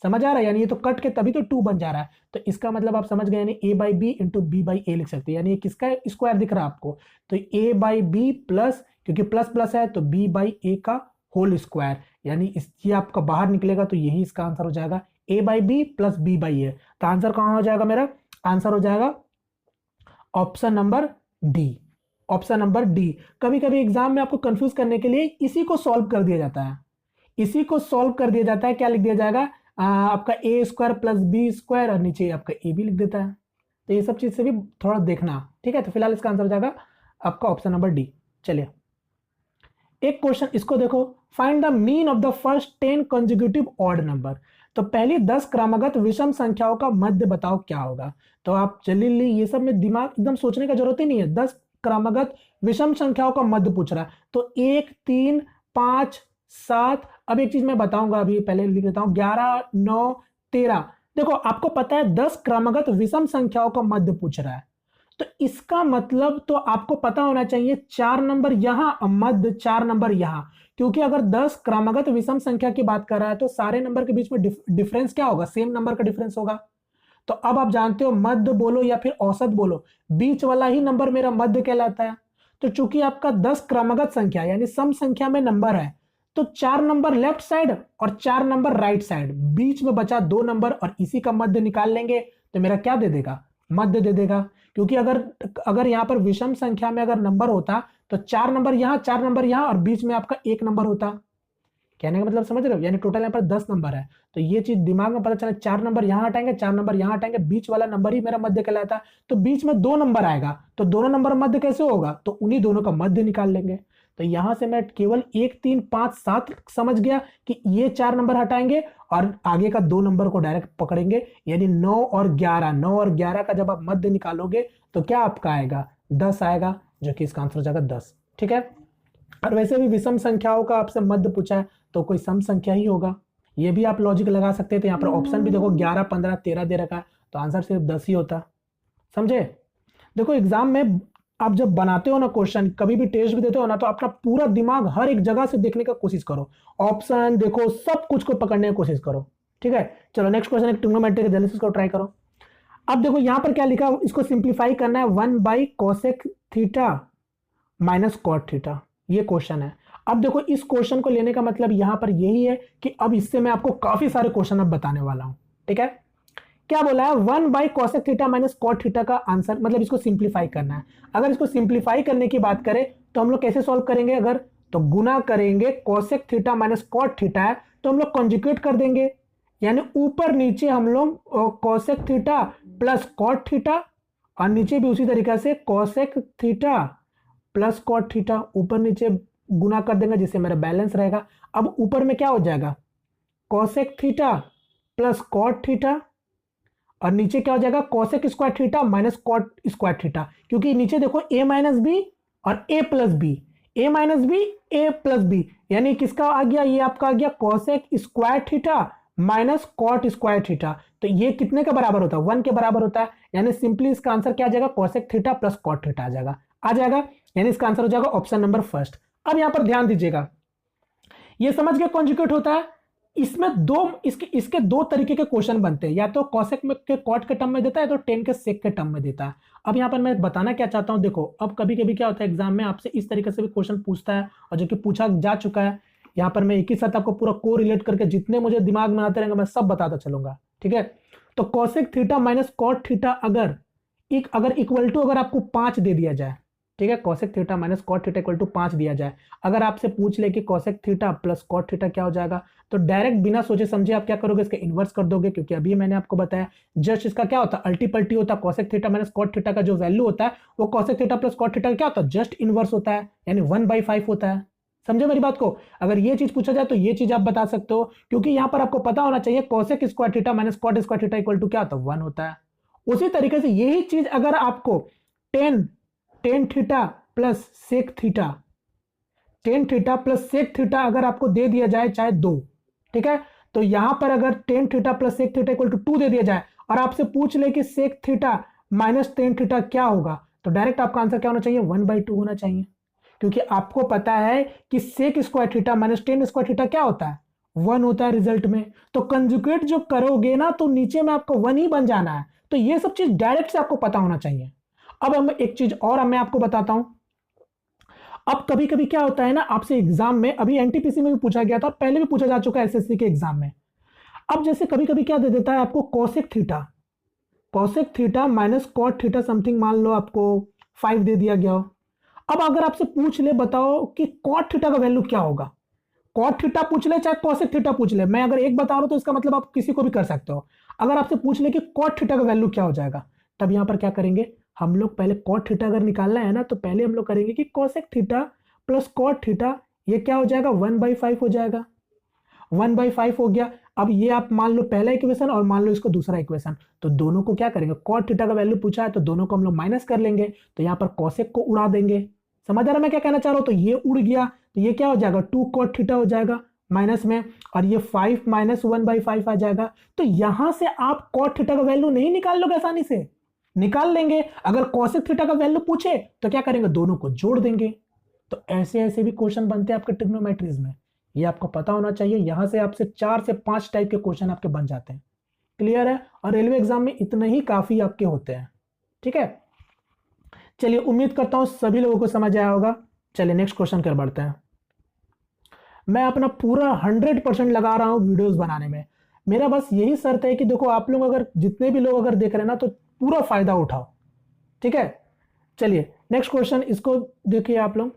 समझ आ रहा है, यानी ये तो कट के तभी तो 2 बन जा रहा है। तो इसका मतलब आप समझ गए, यानी a/b इंटू b/a लिख सकते हैं, यानी ये किसका स्क्वायर दिख रहा है आपको, तो a/b प्लस, क्योंकि प्लस प्लस है तो b/a का होल स्क्वायर, यानी ये आपका बाहर निकलेगा तो यही इसका आंसर हो जाएगा, a/b प्लस b/a। तो आंसर कहां हो जाएगा मेरा, आंसर हो जाएगा option number D, option number D. कभी कभी एग्जाम में आपको कंफ्यूज करने के लिए इसी को सॉल्व कर दिया जाता है, इसी को सॉल्व कर दिया जाता है, क्या लिख दिया जाएगा आपका a square plus b square, और नीचे आपका a भी लिख देता है। तो ये सब चीज से भी थोड़ा देखना, ठीक है। तो फिलहाल इसका आंसर हो जाएगा आपका ऑप्शन नंबर डी। चलिए एक क्वेश्चन इसको देखो, find the mean of the first 10 consecutive odd number. तो पहली 10 क्रमागत विषम संख्याओं का मध्य बताओ क्या होगा। तो आप जल्दी ये सब में दिमाग एकदम सोचने का जरूरत ही नहीं है, 10 क्रमागत विषम संख्याओं का मध्य पूछ रहा है, तो 1 3 5 7। अब एक चीज मैं बताऊंगा, अभी पहले लिख लेता हूं, 11 9 13। देखो आपको पता है 10 क्रमागत विषम संख्याओं का मध्य पूछ रहा है, तो इसका मतलब तो आपको पता होना चाहिए 4 नंबर यहां और मध्य 4 नंबर यहां, क्योंकि अगर 10 क्रमागत विषम संख्या की बात कर रहा है तो सारे नंबर के बीच में डिफरेंस क्या होगा, सेम नंबर का डिफरेंस होगा। तो अब आप जानते हो मध्य बोलो या फिर औसत बोलो, बीच वाला ही नंबर मेरा मध्य कहलाता है। तो चूंकि आपका 10 क्रमागत संख्या यानी सम संख्या में नंबर है, तो 4 नंबर लेफ्ट साइड और 4 नंबर राइट साइड, बीच में बचा 2 नंबर और इसी का मध्य निकाल लेंगे तो मेरा क्या दे देगा, मध्य दे देगा। क्योंकि अगर अगर यहां पर विषम संख्या में अगर नंबर होता तो 4 नंबर यहां 4 नंबर यहां और बीच में आपका 1 नंबर होता। कहने का मतलब समझ रहे हो, यानी टोटल यहाँ पर 10 नंबर है, तो ये चीज दिमाग में पता चला, 4 नंबर यहां हटाएंगे 4 नंबर यहां हटाएंगे, बीच वाला नंबर ही मेरा मध्य कहलाता है। तो बीच में 2 नंबर आएगा, तो दोनों नंबर मध्य कैसे होगा, तो उन्हीं दोनों का मध्य निकाल लेंगे। तो यहां से मैं केवल 1 3 5 7 समझ गया कि ये 4 नंबर हटाएंगे और आगे का 2 नंबर को डायरेक्ट पकड़ेंगे, यानी 9 और 11, 9 और 11 का जब आप मध्य निकालोगे तो क्या आपका आएगा, 10 आएगा, जो कि इसका आंसर हो जाएगा 10। ठीक है। और वैसे भी विषम संख्याओं का आपसे मध्य पूछा है तो कोई सम संख्या ही होगा, ये भी आप लॉजिक लगा सकते हैं। तो यहाँ पर ऑप्शन भी देखो 11 15 13 दे रखा है, तो आंसर सिर्फ 10 ही होता। समझे। देखो एग्जाम में आप जब बनाते हो ना क्वेश्चन, कभी भी टेस्ट भी देते हो ना, तो अपना पूरा दिमाग हर एक जगह से देखने का कोशिश करो, ऑप्शन देखो, सब कुछ को पकड़ने की कोशिश करो। ठीक है। चलो नेक्स्ट क्वेश्चन, एक ट्रिग्नोमेट्रिक एनालिसिस को ट्राई करो। अब देखो यहां पर क्या लिखा, इसको सिंप्लीफाई करना है 1 by cosec theta minus cot theta, ये क्वेश्चन है। अब देखो इस क्वेश्चन को लेने का मतलब यहां पर यही है कि अब इससे मैं आपको काफी सारे क्वेश्चन अब बताने वाला हूं। ठीक है। क्या बोला है, 1 by cosec theta minus cot theta का आंसर, मतलब इसको सिंप्लीफाई करना है। अगर इसको सिंप्लीफाई करने की बात करें तो हम लोग कैसे सॉल्व करेंगे, अगर तो गुना करेंगे, cosec theta minus cot theta है तो हम लोग कॉन्जुगेट कर देंगे, यानी ऊपर नीचे हम लोग cosec theta plus cot theta और नीचे भी उसी तरीके से cosec theta plus cot theta, ऊपर नीचे गुना कर देंगे जिससे मेरा बैलेंस रहेगा। अब ऊपर में क्या हो जाएगा, cosec theta plus cot theta और नीचे क्या हो जाएगा, cosec square theta minus cot square theta, क्योंकि नीचे देखो a माइनस बी और a plus B, a minus B a plus B, यानी किसका आ गया, ये आपका आ गया cosec square theta minus cot square theta. तो ये कितने के बराबर होता है, 1 के बराबर होता है, यानी सिंपली इसका आंसर क्या आ जाएगा, cosec theta plus cot theta आ जाएगा, यानी इसका आंसर हो जाएगा ऑप्शन नंबर फर्स्ट। अब यहां पर ध्यान दीजिएगा, ये समझ के कॉन्जुगेट होता है, इसमें इसके दो तरीके के क्वेश्चन बनते हैं, या तो कोसेक में के कॉट के टर्म में देता है तो टेन के सेक के टर्म में देता है। अब यहां पर मैं बताना क्या चाहता हूं, देखो अब कभी कभी क्या होता है एग्जाम में आपसे इस तरीके से भी क्वेश्चन पूछता है, और जो कि पूछा जा चुका है, यहां पर मैं एक ही साथ आपको पूरा को रिलेट करके जितने मुझे दिमाग में आते रहेंगे मैं सब बताता चलूंगा। ठीक है। तो cosec theta minus cot theta अगर इक्वल टू अगर आपको 5 दे दिया जाए, ठीक है, cosec theta minus cot theta equal to 5 दिया जाए, अगर आपसे पूछ ले कि cosec theta plus cot theta क्या हो जाएगा, तो डायरेक्ट बिना सोचे समझे आप क्या करोगे, इसका इन्वर्स कर दोगे, क्योंकि अभी मैंने आपको बताया जस्ट इसका क्या होता है, अल्टी पल्टी होता है। Cosec theta minus cot theta का जो वैल्यू होता है वो cosec theta plus cot theta का क्या होता है, जस्ट इन्वर्स होता है, यानी 1/5 होता है। समझे मेरी बात को। अगर ये चीज पूछा जाए तो ये चीज आप बता सकते हो, क्योंकि यहां पर आपको पता होना चाहिए cosec square theta minus cot square theta equal to क्या होता है, 1 होता है। उसी तरीके से यही चीज अगर आपको tan theta plus sec theta, tan theta plus sec theta अगर आपको दे दिया जाए चाहे 2, ठीक है, तो यहां पर अगर tan theta plus sec theta equal to 2 दे दिया जाए और आपसे पूछ ले कि sec theta minus tan theta क्या होगा, तो डायरेक्ट आपका आंसर क्या होना चाहिए, 1/2 होना चाहिए, क्योंकि आपको पता है कि sec square theta minus tan square theta क्या होता है, 1 होता है रिजल्ट में। तो कंजुगेट जो करोगे ना तो नीचे में आपको 1 ही बन जाना है। तो ये सब चीज डायरेक्ट से आपको पता होना चाहिए। अब हम एक चीज और मैं आपको बताता हूं, अब कभी कभी क्या होता है ना, आपसे एग्जाम में, अभी एनटीपीसी में भी पूछा गया था और पहले भी पूछा जा चुका है एसएससी के एग्जाम में। अब जैसे कभी कभी क्या दे देता है आपको, cosec theta minus cot theta something, मान लो आपको 5 दे दिया गया हो। अब अगर आपसे पूछ ले बताओ कि कॉट थीटा का वैल्यू क्या होगा, कॉट थीटा पूछ ले चाहे कोसेक थीटा पूछ ले, मैं अगर एक बता रहा हूं तो इसका मतलब आप किसी को भी कर सकते हो। अगर आपसे पूछ ले कि कॉट थीटा का वैल्यू क्या हो जाएगा, तब यहां पर क्या करेंगे हम लोग, पहले कॉट थीटा अगर निकालना है ना तो पहले हम लोग करेंगे कि cosec theta plus cot theta, ये क्या हो जाएगा, 1/5 हो जाएगा, 1/5 हो गया। अब ये आप मान लो पहला इक्वेशन और मान लो इसको दूसरा इक्वेशन, तो दोनों को क्या करेंगे, कॉट थीटा का वैल्यू पूछा है तो दोनों को हम लोग माइनस कर लेंगे, तो यहाँ पर कोसेक को उड़ा देंगे। समझ आ रहा मैं क्या कहना चाह रहा हूं, तो ये उड़ गया तो ये क्या हो जाएगा, 2 कॉट थीटा हो जाएगा, माइनस में, और ये 5 माइनस 1/5 आ जाएगा। तो यहां से आप कॉट थीटा का वैल्यू नहीं निकाल लोगे, आसानी से निकाल लेंगे। अगर कॉसेक थीटा का वैल्यू पूछे तो क्या करेंगे, दोनों को जोड़ देंगे। तो ऐसे ऐसे भी क्वेश्चन बनते हैं आपके ट्रिग्नोमेट्रीज में, ये आपको पता होना चाहिए। यहां से आपसे 4 से 5 टाइप के क्वेश्चन आपके बन जाते हैं। क्लियर है? और रेलवे एग्जाम में इतने ही काफी आपके होते हैं। ठीक है, चलिए उम्मीद करता हूं सभी लोगों को समझ आया होगा। चलिए नेक्स्ट क्वेश्चन कर बढ़ते हैं। मैं अपना पूरा 100% लगा रहा हूं वीडियोस बनाने में। मेरा बस यही शर्त है कि देखो आप लोग अगर जितने भी लोग अगर देख रहे हैं ना तो पूरा फायदा उठाओ। ठीक है, चलिए नेक्स्ट क्वेश्चन, इसको देखिए आप लोग।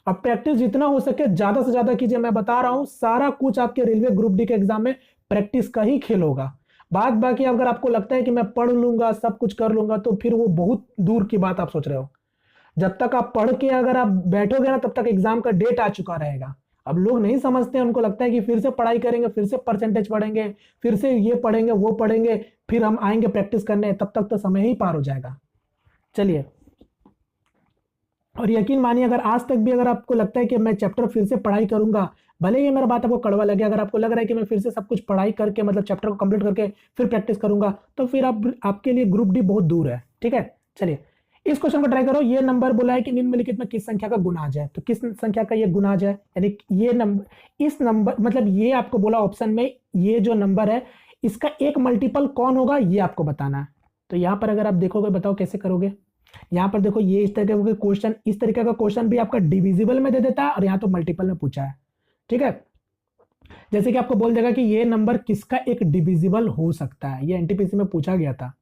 अब प्रैक्टिस जितना हो सके ज्यादा से ज्यादा कीजिए। मैं बता रहा हूं सारा कुछ आपके रेलवे ग्रुप डी के एग्जाम में प्रैक्टिस का ही खेल होगा। बात बाकी अगर आपको लगता है कि मैं पढ़ लूंगा सब कुछ कर लूंगा तो फिर वो बहुत दूर की बात आप सोच रहे हो। जब तक आप पढ़ के अगर आप बैठोगे ना तब तक एग्जाम का डेट आ चुका रहेगा। अब लोग नहीं समझते, उनको लगता है कि फिर से पढ़ाई करेंगे, फिर से परसेंटेज पढ़ेंगे, फिर से ये पढ़ेंगे वो पढ़ेंगे, फिर हम आएंगे प्रैक्टिस करने, तब तक तो समय ही पार हो जाएगा। चलिए, और यकीन मानिए अगर आज तक भी अगर आपको लगता है कि मैं चैप्टर फिर से पढ़ाई करूंगा, भले ये मेरा बात आपको कड़वा लगे, अगर आपको लग रहा है कि मैं फिर से सब कुछ पढ़ाई करके मतलब चैप्टर को कंप्लीट करके फिर प्रैक्टिस करूंगा, तो फिर आपके लिए ग्रुप डी बहुत दूर है। ठीक है, चलिए इस क्वेश्चन को ट्राई करो। ये नंबर बोला है कि निम्नलिखित में किस संख्या का गुणाज है, तो किस संख्या का ये गुणाज है, यानी ये नंबर, इस नंबर मतलब ये आपको बोला ऑप्शन में ये जो नंबर है इसका एक मल्टीपल कौन होगा ये आपको बताना है। तो यहां पर अगर आप देखोगे, बताओ कैसे करोगे। यहां पर देखो ये इस तरीके का क्वेश्चन, इस तरीके का क्वेश्चन भी आपका डिविजिबल में दे देता है और यहां तो मल्टीपल में पूछा है। ठीक है, जैसे कि आपको बोल देगा कि ये नंबर किसका एक डिविजिबल हो सकता है, ये एनटीपीसी में पूछा गया था।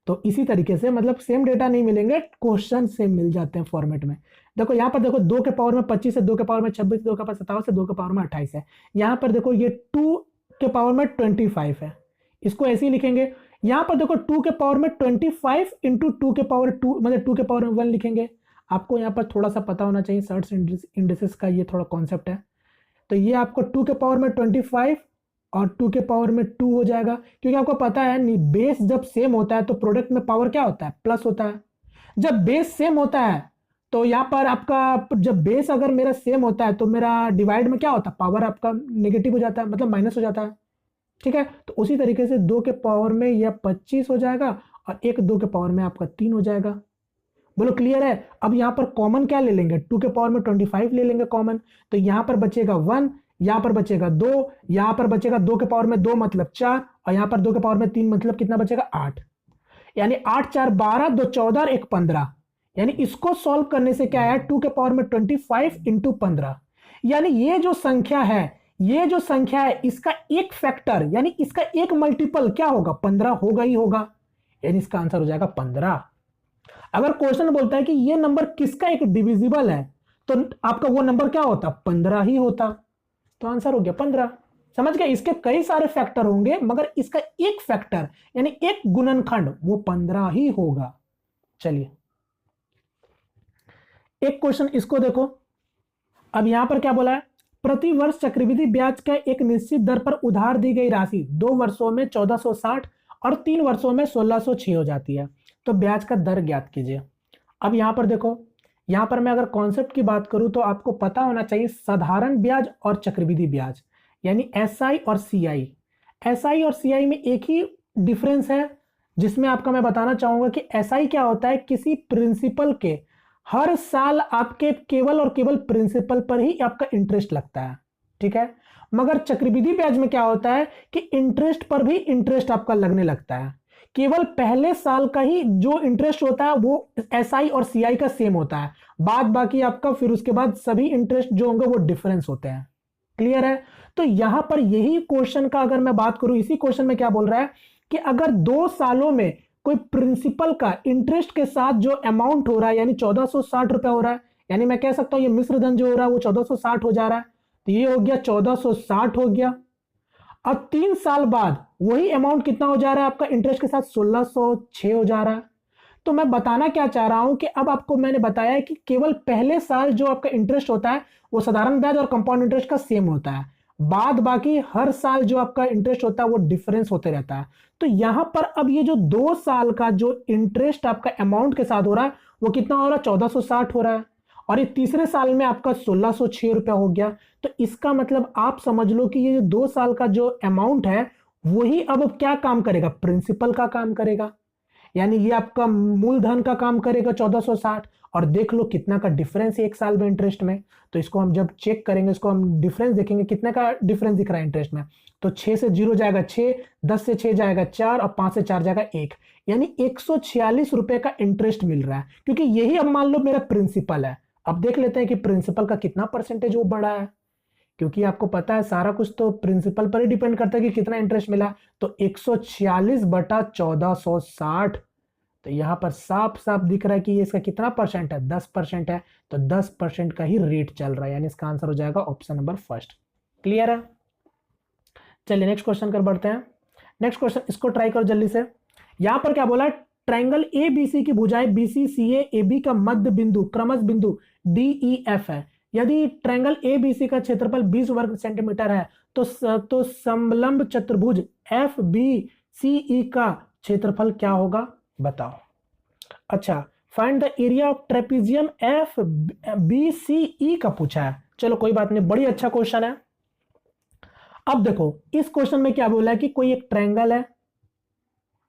तो इसी तरीके से मतलब सेम डेटा नहीं मिलेंगे, क्वेश्चन सेम मिल जाते हैं फॉर्मेट में। देखो यहां पर देखो 2 के पावर में 25 है, 2 के पावर में 26, 2 के पावर 27 है, 2 के पावर में 28 है। यहां पर देखो ये 2 के पावर में 25 है, इसको ऐसे ही लिखेंगे। यहां पर देखो 2 के पावर में 25 इंटू 2 के पावर 2 मतलब 2 के पावर में 1 लिखेंगे। आपको यहां पर थोड़ा सा पता होना चाहिए सर्ट्स इंडिसेस का ये थोड़ा कॉन्सेप्ट है। तो ये आपको 2 के पावर में 25 और 2 के पावर में 2 हो जाएगा, क्योंकि आपको पता है बेस जब सेम होता है तो प्रोडक्ट में पावर क्या होता है, प्लस होता है। जब बेस सेम होता है तो यहां पर आपका जब बेस अगर मेरा सेम होता है तो मेरा डिवाइड में क्या होता है, पावर आपका नेगेटिव हो जाता है, मतलब माइनस हो जाता है। ठीक है, तो उसी तरीके से 2 के पावर में यह 25 हो जाएगा और एक 2 के पावर में आपका 3 हो जाएगा। बोलो क्लियर है? अब यहां पर कॉमन क्या ले लेंगे, 2 के पावर में 25 ले लेंगे कॉमन, तो यहां पर बचेगा 1, यहां पर बचेगा 2, यहां पर बचेगा 2 के पावर में 2 मतलब 4, और यहां पर 2 के पावर में 3 मतलब कितना बचेगा 8। यानी 8 4 12, 2 14 1 15। यानी इसको सॉल्व करने से क्या है, 2 के पावर में 25 इंटू 15। यानी ये जो संख्या है, ये जो संख्या है इसका एक फैक्टर यानी इसका एक मल्टीपल क्या होगा, 15 होगा ही होगा। यानी इसका आंसर हो जाएगा 15। अगर क्वेश्चन बोलता है कि ये नंबर किसका एक डिविजिबल है तो आपका वो नंबर क्या होता, 15 ही होता। तो आंसर हो गया 15। समझ गए? इसके कई सारे फैक्टर होंगे मगर इसका एक फैक्टर यानी एक गुणनखंड वो 15 ही होगा। चलिए एक क्वेश्चन इसको देखो। अब यहां पर क्या बोला है, प्रति वर्ष चक्रवृद्धि ब्याज का एक निश्चित दर पर उधार दी गई राशि 2 वर्षों में 1460 और 3 वर्षों में 1606 हो जाती है, तो ब्याज का दर ज्ञात कीजिए। अब यहां पर देखो, यहां पर मैं अगर कॉन्सेप्ट की बात करूं तो आपको पता होना चाहिए साधारण ब्याज और चक्रवृद्धि ब्याज यानी एसआई और सीआई। एसआई और सीआई में एक ही डिफरेंस है जिसमें आपका मैं बताना चाहूंगा कि एसआई क्या होता है, किसी प्रिंसिपल के हर साल आपके केवल और केवल प्रिंसिपल पर ही आपका इंटरेस्ट लगता है। ठीक है, मगर चक्रवृद्धि ब्याज में क्या होता है कि इंटरेस्ट पर भी इंटरेस्ट आपका लगने लगता है। केवल पहले साल का ही जो इंटरेस्ट होता है वो एसआई और सीआई का सेम होता है, बाद बाकी आपका फिर उसके बाद सभी इंटरेस्ट जो होंगे वो डिफरेंस होते हैं। क्लियर है? तो यहां पर यही क्वेश्चन का अगर मैं बात करूं, इसी क्वेश्चन में क्या बोल रहा है कि अगर 2 सालों में कोई प्रिंसिपल का इंटरेस्ट के साथ जो अमाउंट हो रहा है यानी 1460 रुपया हो रहा है, यानी मैं कह सकता हूं ये मिश्र धन जो हो रहा है वो 1460 हो जा रहा है, तो ये हो गया 1460 हो गया। अब 3 साल बाद वही अमाउंट कितना हो जा रहा है आपका इंटरेस्ट के साथ, 1606 हो जा रहा है। तो मैं बताना क्या चाह रहा हूं कि अब आपको मैंने बताया है कि केवल पहले साल जो आपका इंटरेस्ट होता है वो साधारण ब्याज और कंपाउंड इंटरेस्ट का सेम होता है, बाद बाकी हर साल जो आपका इंटरेस्ट होता है वो डिफरेंस होते रहता है। तो यहां पर अब ये जो 2 साल का जो इंटरेस्ट आपका अमाउंट के साथ हो रहा है वो कितना हो रहा है, 1460 हो रहा है, और ये तीसरे साल में आपका 1606 रुपया हो गया। तो इसका मतलब आप समझ लो कि ये जो 2 साल का जो अमाउंट है वही अब क्या काम करेगा, प्रिंसिपल का काम करेगा। यानी ये आपका मूलधन का काम करेगा 1460, और देख लो कितना का डिफरेंस है एक साल में इंटरेस्ट में। तो इसको हम जब चेक करेंगे, इसको हम डिफरेंस देखेंगे कितने का डिफरेंस दिख रहा है इंटरेस्ट में। तो 6 से 0 जाएगा 6, 10 से 6 जाएगा 4 और 5 से 4 जाएगा 1, यानी 146 रुपए का इंटरेस्ट मिल रहा है, क्योंकि यही अब मान लो मेरा प्रिंसिपल है। अब देख लेते हैं कि प्रिंसिपल का कितना परसेंटेज वो बढ़ा है, क्योंकि आपको पता है सारा कुछ तो प्रिंसिपल पर ही डिपेंड करता है कि कितना इंटरेस्ट मिला। तो 146 बटा 1460, तो यहां पर साफ साफ दिख रहा है कि ये इसका कितना परसेंट है, 10% है। तो 10% का ही रेट चल रहा है, यानी इसका आंसर हो जाएगा ऑप्शन नंबर फर्स्ट। क्लियर है? चलिए नेक्स्ट क्वेश्चन कर बढ़ते हैं। नेक्स्ट क्वेश्चन इसको ट्राई करो जल्दी से। यहां पर क्या बोला है, ट्रायंगल ए बी सी की भुजाएं B C C A B का मध्य बिंदु क्रमश बिंदु डी ई एफ है। यदि ट्रायंगल ए बी सी का क्षेत्रफल 20 वर्ग सेंटीमीटर है तो समलंब चतुर्भुज एफ बी सी ई का क्षेत्रफल क्या होगा, बताओ। अच्छा, find the area of trapezium F B C E का पूछा है। चलो कोई बात नहीं, बड़ी अच्छा क्वेश्चन है। अब देखो इस क्वेश्चन में क्या बोला है कि कोई एक ट्रायंगल है,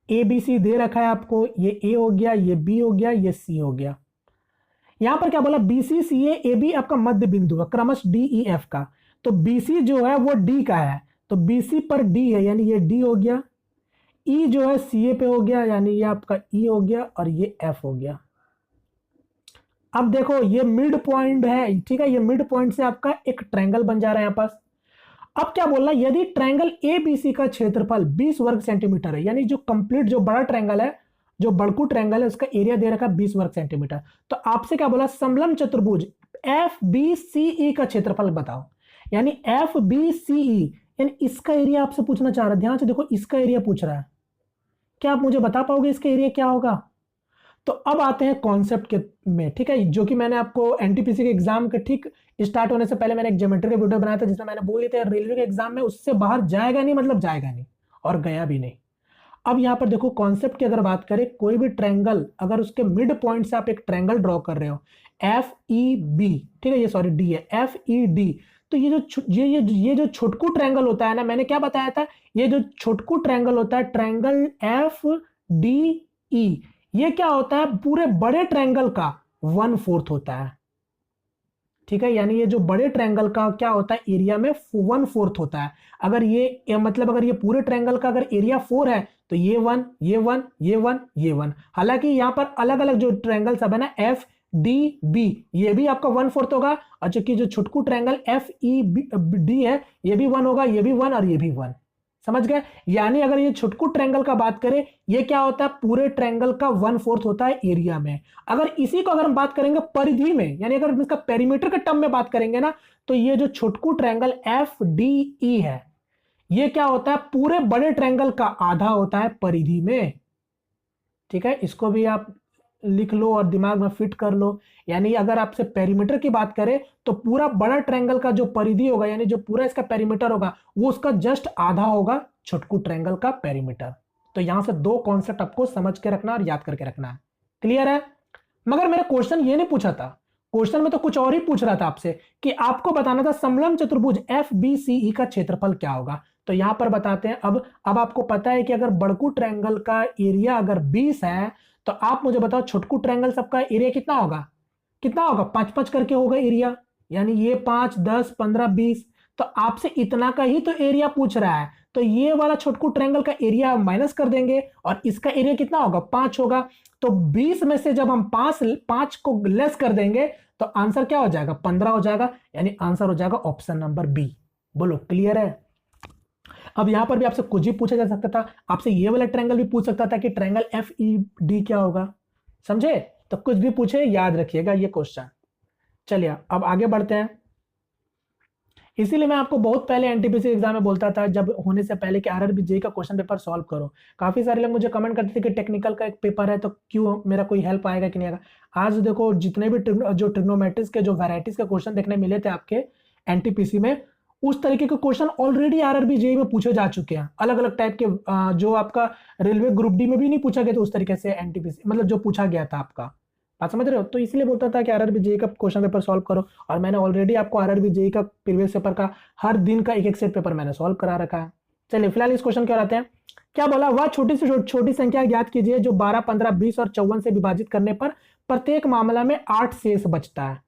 ए बी सी दे रखा है आपको, ये ए हो गया, ये बी हो गया, ये सी हो गया। यहां पर क्या बोला, B C C A B आपका मध्य बिंदु है क्रमश डी ई एफ का। तो बी सी जो है वो डी का है, तो बी सी पर डी है, यानी ये डी हो गया। ई जो है सी ए पे हो गया, यानी ये आपका ई हो गया, और ये एफ हो गया। अब देखो ये मिड पॉइंट है, ठीक है, ये मिड पॉइंट से आपका एक ट्रायंगल बन जा रहा है यहां पास। अब क्या बोल रहा है, यदि ट्रायंगल ए बी सी का क्षेत्रफल 20 वर्ग सेंटीमीटर है, यानी जो कंप्लीट जो बड़ा ट्रायंगल है, जो बड़कू ट्रायंगल है, उसका एरिया दे रखा है 20 वर्ग सेंटीमीटर। तो आपसे क्या बोला, समलंब चतुर्भुज एफ बी सी ई का क्षेत्रफल बताओ। यानी एफ बी सी ई, यानी इसका एरिया आपसे पूछना चाह रहा है। ध्यान से देखो, इसका एरिया पूछ रहा है। क्या आप मुझे बता पाओगे इसका एरिया क्या होगा? तो अब आते हैं कॉन्सेप्ट के में, ठीक है, जो कि मैंने आपको एनटीपीसी के एग्जाम के ठीक स्टार्ट होने से पहले मैंने एक ज्योमेट्री का वीडियो बनाया था, जिसमें मैंने बोल दिया था रेलवे के एग्जाम में उससे बाहर जाएगा नहीं, मतलब जाएगा नहीं, और गया भी नहीं। अब यहां पर देखो कॉन्सेप्ट की अगर बात करें, कोई भी ट्रायंगल अगर उसके मिड पॉइंट से आप एक ट्रायंगल ड्रॉ कर रहे हो, एफ ई बी, ठीक है, ये सॉरी डी है, एफ ई डी। तो ये जो छोटकू ट्रायंगल होता है ना, मैंने क्या बताया था, ये जो छोटकू ट्रायंगल होता है, ट्रायंगल एफ डी ई, ये क्या होता है, पूरे बड़े ट्रायंगल का 1/4 होता है, ठीक है। यानी ये जो बड़े ट्रायंगल का क्या होता है, एरिया में 1/4 होता है। अगर ये मतलब अगर ये पूरे ट्रायंगल का अगर एरिया 4 है, तो ये 1, ये 1, ये 1, ये 1। हालांकि यहां पर अलग अलग जो ट्रायंगल सब है ना, एफ डी बी, ये भी आपका 1/4 होगा, और जो छोटकू ट्रायंगल एफ ई डी है, ये भी 1 होगा, ये भी 1 और ये भी 1। समझ गए? यानी अगर ये छोटकू ट्रायंगल का बात करें, ये क्या होता है, पूरे ट्रायंगल का 1/4 होता है एरिया में। अगर इसी को अगर हम बात करेंगे परिधि में, यानी अगर इसका पेरीमीटर के टर्म में बात करेंगे ना, तो ये जो छोटकू ट्रायंगल एफ डी ई है, ये क्या होता है, पूरे बड़े ट्रायंगल का आधा होता है परिधि में, ठीक है। इसको भी आप लिख लो और दिमाग में फिट कर लो। यानी अगर आपसे पेरीमीटर की बात करें, तो पूरा बड़ा ट्रायंगल का जो परिधि होगा, यानी जो पूरा इसका पेरीमीटर होगा, वो उसका जस्ट आधा होगा छोटकू ट्रायंगल का पेरीमीटर। तो यहां से दो कॉन्सेप्ट आपको समझ के रखना और याद करके रखना है। क्लियर है? मगर मेरा क्वेश्चन ये नहीं पूछा था, क्वेश्चन में तो कुछ और ही पूछ रहा था आपसे, कि आपको बताना था समलंब चतुर्भुज एफ बी सी ई का क्षेत्रफल क्या होगा। तो यहां पर बताते हैं। अब आपको पता है कि अगर बड़कू ट्रायंगल का एरिया अगर 20 है, तो आप मुझे बताओ छोटकू ट्रायंगल सबका एरिया कितना होगा, कितना होगा, 5-5 करके होगा एरिया। यानी ये 5, 10, 15, 20, तो आपसे इतना का ही तो एरिया पूछ रहा है। तो ये वाला छोटकू ट्रायंगल का एरिया माइनस कर देंगे, और इसका एरिया कितना होगा, 5 होगा। तो 20 में से जब हम 5 को लेस कर देंगे, तो आंसर क्या हो जाएगा, 15 हो जाएगा। यानी आंसर हो जाएगा ऑप्शन नंबर बी। बोलो क्लियर है? अब यहां पर भी आपसे कुछ भी पूछा जा सकता था, आपसे ये वाला ट्रायंगल भी पूछ सकता था कि ट्रायंगल एफ ई डी क्या होगा। समझे? तो कुछ भी पूछे याद रखिएगा ये क्वेश्चन। चलिए अब आगे बढ़ते हैं। इसीलिए मैं आपको बहुत पहले एनटीपीसी एग्जाम में बोलता था, जब होने से पहले, कि आरआरबी जेईई का क्वेश्चन पेपर सॉल्व करो। काफी सारे लोग मुझे कमेंट करते थे कि टेक्निकल का एक पेपर है, तो क्यों मेरा कोई हेल्प आएगा कि नहीं आएगा। आज देखो जितने भी जो ट्रिग्नोमेट्रिक्स के जो वैरायटीज के क्वेश्चन देखने मिले थे आपके एनटीपीसी में, उस तरीके के क्वेश्चन ऑलरेडी आरआरबी जेईई में पूछे जा चुके हैं। अलग अलग टाइप के जो आपका रेलवे ग्रुप डी में भी नहीं पूछा गया था उस तरीके से, एनटीपीसी मतलब जो पूछा गया था आपका बात समझ रहे हो? तो इसलिए बोलता था कि आरआरबी जेईई का क्वेश्चन पेपर सॉल्व करो, और मैंने ऑलरेडी आपको आरआरबी जेईई का प्रीवियस पेपर का हर दिन का एक एक सेट पेपर मैंने सॉल्व करा रखा है। चलिए फिलहाल इस क्वेश्चन क्या आते हैं। क्या बोला, वह छोटी से छोटी संख्या ज्ञात कीजिए जो 12, 15, 20 और 54 से विभाजित करने पर प्रत्येक मामला में 8 शेष बचता है।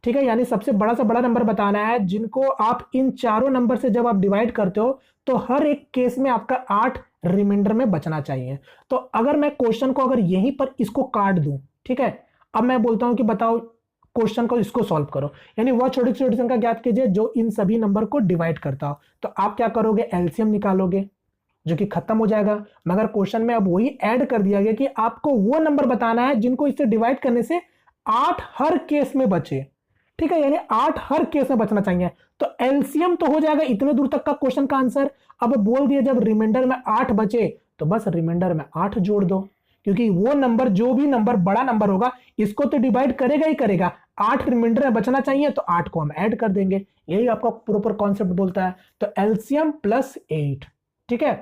ठीक है, यानी सबसे बड़ा से बड़ा नंबर बताना है जिनको आप इन चारों नंबर से जब आप डिवाइड करते हो तो हर एक केस में आपका 8 रिमाइंडर में बचना चाहिए। तो अगर मैं क्वेश्चन को अगर यहीं पर इसको काट दूं, ठीक है, अब मैं बोलता हूं कि बताओ क्वेश्चन को इसको सॉल्व करो, यानी वह छोटी छोटी संख्या ज्ञात कीजिए जो इन सभी नंबर को डिवाइड करता हो। तो आप क्या करोगे, एलसीएम निकालोगे, जो कि खत्म हो जाएगा। मगर क्वेश्चन में अब वही ऐड कर दिया गया कि आपको वो नंबर बताना है जिनको इससे डिवाइड करने से 8 हर केस में बचे। ठीक है, यानी 8 हर केस में बचना चाहिए। तो एलसीएम तो हो जाएगा इतने दूर तक का क्वेश्चन का आंसर। अब बोल दिया जब रिमाइंडर में 8 बचे तो बस रिमाइंडर में 8 जोड़ दो, क्योंकि वो नंबर जो भी नंबर बड़ा नंबर होगा इसको तो डिवाइड करेगा ही करेगा। 8 रिमाइंडर में बचना चाहिए तो 8 को हम ऐड कर देंगे। यही आपका प्रॉपर कॉन्सेप्ट बोलता है। तो एलसीएम प्लस 8, ठीक है,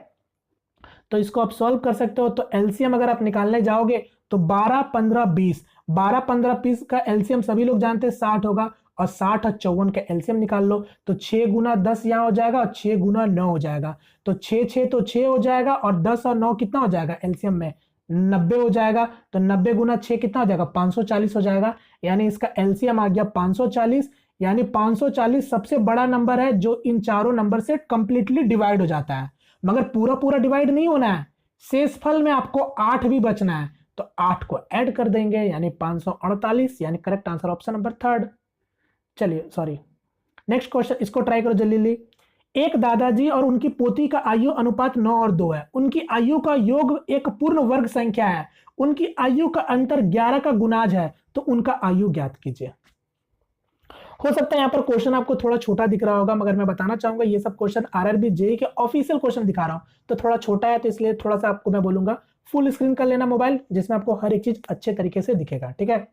तो इसको आप सॉल्व कर सकते हो। तो एलसीएम अगर आप निकालने जाओगे तो 12, 15, 20, 12, 15, 20 का एलसीएम सभी लोग जानते हैं 60 होगा, और 60 और 54 का एलसीएम निकाल लो तो 6 गुना 10 यहां हो जाएगा और 6 गुना 9 हो जाएगा। तो 6 6 तो 6 हो जाएगा, और 10 और 9 कितना हो जाएगा एलसीएम में 90 हो जाएगा। तो 90 गुना 6 कितना हो जाएगा 540 हो जाएगा, यानी इसका एलसीएम आ गया 540। यानी 540 सबसे बड़ा नंबर है जो इन चारों नंबर से कंप्लीटली डिवाइड हो जाता है। मगर पूरा पूरा डिवाइड नहीं होना है, शेषफल में आपको 8 भी बचना है, तो 8 को ऐड कर देंगे यानी 548, यानी करेक्ट आंसर ऑप्शन नंबर 3। चलिए सॉरी, नेक्स्ट क्वेश्चन, इसको ट्राई करो जल्दी। एक दादाजी और उनकी पोती का आयु अनुपात 9 और 2 है। उनकी आयु का योग एक पूर्ण वर्ग संख्या है। उनकी आयु का अंतर 11 का गुणाज है, तो उनका आयु ज्ञात कीजिए। हो सकता है यहां पर क्वेश्चन आपको थोड़ा छोटा दिख रहा होगा, मगर मैं बताना चाहूंगा ये सब क्वेश्चन आरआरबी जेईई के ऑफिशियल क्वेश्चन दिखा रहा हूं, तो थोड़ा छोटा है, तो इसलिए थोड़ा सा आपको मैं बोलूंगा फुल स्क्रीन कर लेना मोबाइल, जिसमें आपको हर एक चीज अच्छे तरीके से दिखेगा। ठीक है,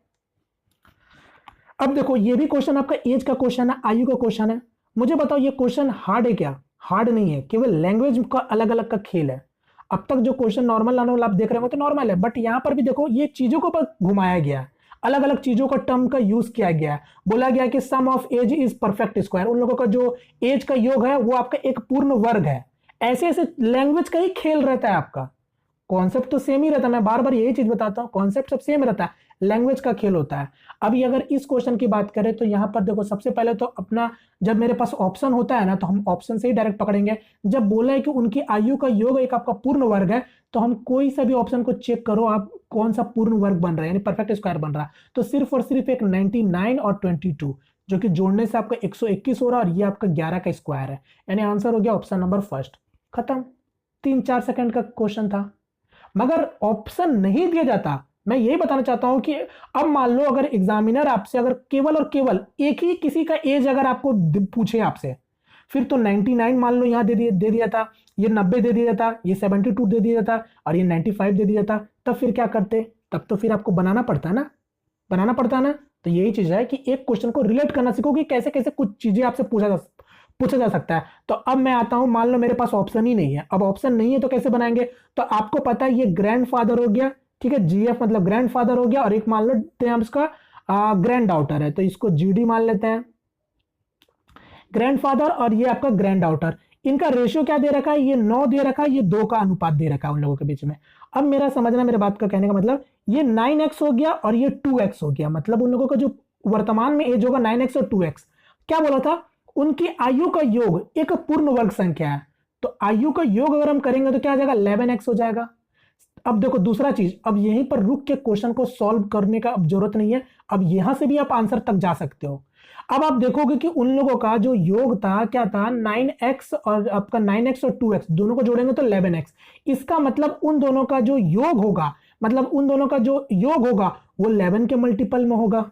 अब देखो ये भी क्वेश्चन आपका एज का क्वेश्चन है, आयु का क्वेश्चन है। मुझे बताओ ये क्वेश्चन हार्ड है क्या? हार्ड नहीं है, केवल लैंग्वेज का अलग अलग का खेल है। अब तक जो क्वेश्चन नॉर्मल आप देख रहे हो तो नॉर्मल है, बट यहां पर भी देखो ये चीजों को घुमाया गया है, अलग अलग चीजों का टर्म का यूज किया गया है। बोला गया कि sum of age is perfect square, उन लोगों का जो एज का योग है वो आपका एक पूर्ण वर्ग है। ऐसे ऐसे लैंग्वेज का ही खेल रहता है आपका, कॉन्सेप्ट तो सेम ही रहता है। मैं बार बार यही चीज बताता हूं, कॉन्सेप्ट सब सेम रहता है, लैंग्वेज का खेल होता है। अभी अगर इस क्वेश्चन की बात करें तो यहां पर देखो सबसे पहले तो अपना, जब मेरे पास ऑप्शन होता है ना तो हम ऑप्शन से ही डायरेक्ट पकड़ेंगे। जब बोला है कि उनकी आयु का योग एक आपका पूर्ण वर्ग है, तो हम कोई सा भी ऑप्शन को चेक करो आप कौन सा पूर्ण वर्ग बन रहा है, यानी परफेक्ट स्क्वायर बन रहा है। तो सिर्फ और सिर्फ एक 99 और 22 जो कि जोड़ने से आपका 121 हो रहा है, और ये आपका 11 का स्क्वायर है, यानी आंसर हो गया ऑप्शन नंबर फर्स्ट। खत्म, 3-4 सेकंड का क्वेश्चन था। मगर ऑप्शन नहीं दिया जाता, मैं यही बताना चाहता हूं कि अब मान लो अगर एग्जामिनर आपसे अगर केवल और केवल एक ही किसी का एज अगर आपको पूछे आपसे, फिर तो 99 मान लो यहां दे दिया था, ये 90 दे दिया था, ये 72 दे दिया था, और ये 95 दे दिया था, तब फिर क्या करते? तब तो फिर आपको बनाना पड़ता ना। तो यही चीज है कि एक क्वेश्चन को रिलेट करना सीखो कि कैसे कैसे कुछ चीजें आपसे पूछा जा सकता है। तो अब मैं आता हूं, मान लो मेरे पास ऑप्शन ही नहीं है। अब ऑप्शन नहीं है तो कैसे बनाएंगे? तो आपको पता है ये ग्रैंडफादर हो गया, ठीक है, जीएफ मतलब ग्रैंडफादर हो गया, और एक मान लो टर्म्स का ग्रैंड डाउटर है, तो इसको जीडी मान लेते हैं, ग्रैंडफादर और ये आपका ग्रैंड डाउटर। इनका रेशियो क्या दे रखा है? ये 9 दे रखा है, ये 2 का अनुपात दे रखा है उन लोगों के बीच में। अब मेरा समझना, मेरे बात का कहने का मतलब, ये 9x हो गया और ये 2x हो गया, मतलब उन लोगों का जो वर्तमान में एज होगा 9x और 2x। क्या बोला था? उनकी आयु का योग एक पूर्ण वर्ग संख्या है, तो आयु का योग अगर हम करेंगे तो क्या आ जाएगा? 11x हो जाएगा। अब देखो दूसरा चीज, अब यहीं पर रुक के क्वेश्चन को सॉल्व करने का अब जरूरत नहीं है, अब यहां से भी आप आंसर तक जा सकते हो। अब आप देखोगे कि उन लोगों का जो योग था क्या था? 9x और आपका 9x और 2x दोनों को जोड़ेंगे तो 11x। इसका मतलब उन दोनों का जो योग होगा, वो 11 के मल्टीपल में होगा।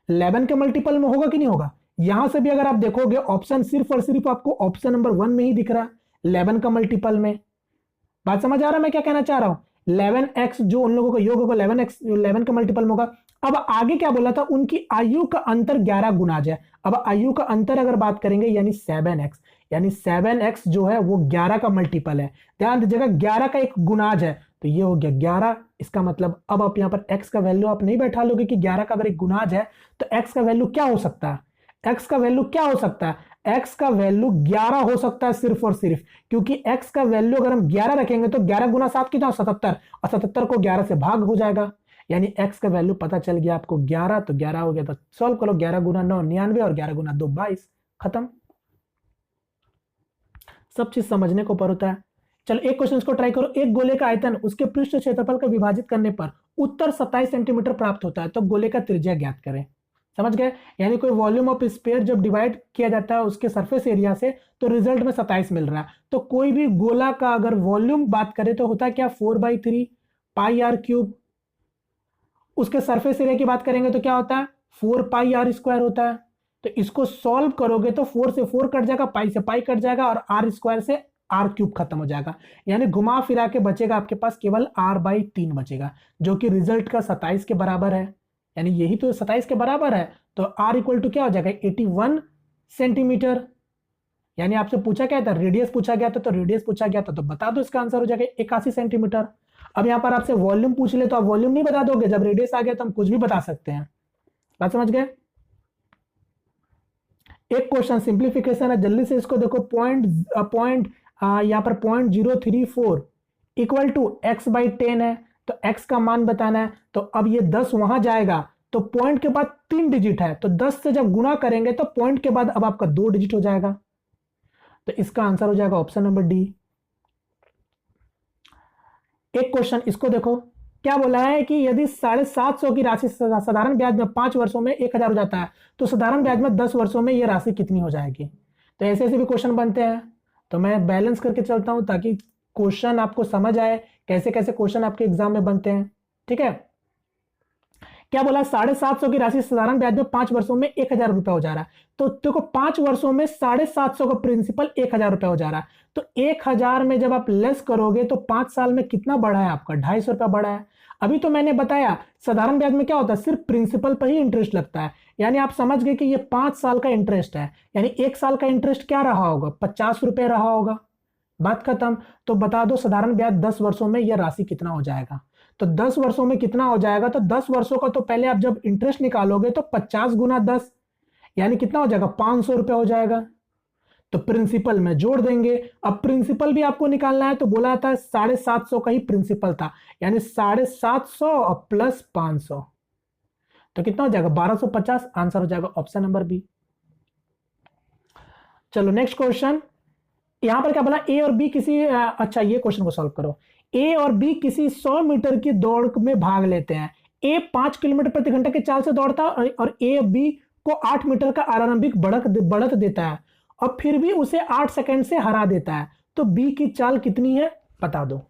11 के मल्टीपल में होगा कि नहीं होगा? यहां से भी अगर आप देखोगे ऑप्शन सिर्फ और सिर्फ आपको ऑप्शन नंबर 1 में ही दिख रहा है, 11 का मल्टीपल में। बात समझ आ रहा है मैं क्या कहना चाह रहा हूं? 11x जो उन लोगों का योग होगा 11 का मल्टीपल में होगा। अब आगे क्या बोला था? उनकी आयु का अंतर 11 गुनाज है। अब आयु का अंतर अगर बात करेंगे यानी 7x जो है वो 11 का मल्टीपल है। ध्यान दीजिएगा 11 का एक गुनाज है, तो ये हो गया 11। इसका मतलब अब आप यहाँ पर x का वैल्यू आप नहीं बैठा लोगे कि 11 का अगर एक गुणाज है तो x का वैल्यू क्या हो सकता है, x का वैल्यू क्या हो सकता है, x का वैल्यू 11 हो सकता है सिर्फ और सिर्फ, क्योंकि x का वैल्यू अगर हम 11 रखेंगे तो 11 गुना 7 कितना 77, और 77 को 11 से भाग हो जाएगा, यानी x का वैल्यू पता चल गया आपको 11, तो 11 हो गया, तो सॉल्व करो, 11 गुना 9 99 और 11 गुना 2 22, खत्म। सब चीज समझने को पर होता है। चलो एक क्वेश्चन को ट्राई करो, एक गोले का आयतन उसके पृष्ठ क्षेत्रफल का विभाजित करने पर उत्तर 27 सेंटीमीटर प्राप्त होता है, तो गोले का त्रिज्या ज्ञात करें। समझ गए, यानी कोई वॉल्यूम ऑफ स्फीयर जब डिवाइड किया जाता है उसके सरफेस एरिया से तो रिजल्ट में 27 मिल रहा है। तो कोई भी गोला का अगर वॉल्यूम बात करें तो होता है क्या 4/3 पाई आर क्यूब, उसके सरफेस एरिया की बात करेंगे तो क्या होता है 4 पाई आर स्क्वायर होता है। तो इसको सॉल्व करोगे तो 4 से 4 कट जाएगा, पाई से पाई कट जाएगा और आर स्क्वायर से आर क्यूब खत्म हो जाएगा, यानी घुमा फिरा के बचेगा आपके पास केवल r/3 बचेगा, जो कि रिजल्ट का 27 के बराबर है, यानी यही तो 27 के बराबर है। तो r इक्वल टू क्या हो जाएगा 81 सेंटीमीटर, यानी आपसे पूछा क्या था रेडियस पूछा गया था, तो रेडियस पूछा गया था तो बता दो, इसका आंसर हो जाएगा 81 सेंटीमीटर। अब यहां पर आपसे वॉल्यूम पूछ ले तो आप वॉल्यूम नहीं बता दोगे, जब रेडियस आ गया तो हम कुछ भी बता सकते हैं। बात समझ गए। एक क्वेश्चन सिंप्लीफिकेशन है, जल्दी से इसको देखो, यहां पर 0.034 इक्वल टू x/10 है, तो x का मान बताना है। तो अब ये 10 वहां जाएगा तो पॉइंट के बाद 3 डिजिट है, तो 10 से जब गुणा करेंगे तो पॉइंट के बाद अब आपका 2 डिजिट हो जाएगा, तो इसका आंसर हो जाएगा ऑप्शन नंबर डी। एक क्वेश्चन इसको देखो, क्या बोला है कि यदि 750 की राशि साधारण ब्याज में 5 वर्षों में 1000 हो जाता है, तो साधारण ब्याज में 10 वर्षों में यह राशि कितनी हो जाएगी। तो ऐसे ऐसे भी क्वेश्चन बनते हैं, तो मैं बैलेंस करके चलता हूं ताकि क्वेश्चन आपको समझ आए कैसे कैसे क्वेश्चन आपके एग्जाम में बनते हैं। ठीक है, क्या बोला 750 की राशि साधारण ब्याज में 5 वर्षों में 1000 रुपए हो जा रहा है, तो देखो 5 वर्षों में 750 का प्रिंसिपल 1000 रुपए हो जा रहा है, तो 1000 में जब आप लेस करोगे तो 5 साल में कितना बढ़ा है आपका 250 रुपया बढ़ा है। अभी तो मैंने बताया साधारण ब्याज में क्या होता है सिर्फ प्रिंसिपल पर ही इंटरेस्ट लगता है, यानी आप समझ गए कि ये 5 साल का इंटरेस्ट है, यानी 1 साल का इंटरेस्ट क्या रहा होगा 50 रुपए रहा होगा, बात खत्म। तो बता दो साधारण ब्याज 10 वर्षों में यह राशि कितना हो जाएगा। तो 10 वर्षों में कितना हो जाएगा, तो 10 वर्षों का तो पहले आप जब इंटरेस्ट निकालोगे तो 50 गुना 10 यानी कितना हो जाएगा 500 रुपए हो जाएगा, तो प्रिंसिपल में जोड़ देंगे। अब प्रिंसिपल भी आपको निकालना है, तो बोला था 750 का ही प्रिंसिपल था, यानी 750 और प्लस 500 तो कितना हो जाएगा 1250, आंसर हो जाएगा ऑप्शन नंबर बी। चलो नेक्स्ट क्वेश्चन, यहां पर क्या बोला ए और बी किसी अच्छा ये क्वेश्चन को सॉल्व करो, ए और बी किसी 100 मीटर की दौड़ में भाग लेते हैं, ए 5 किलोमीटर प्रति घंटा की चाल से दौड़ता है और ए बी को 8 मीटर का आरंभिक बढ़त देता है और फिर भी उसे 8 सेकंड से हरा देता है, तो बी की चाल कितनी है बता दो।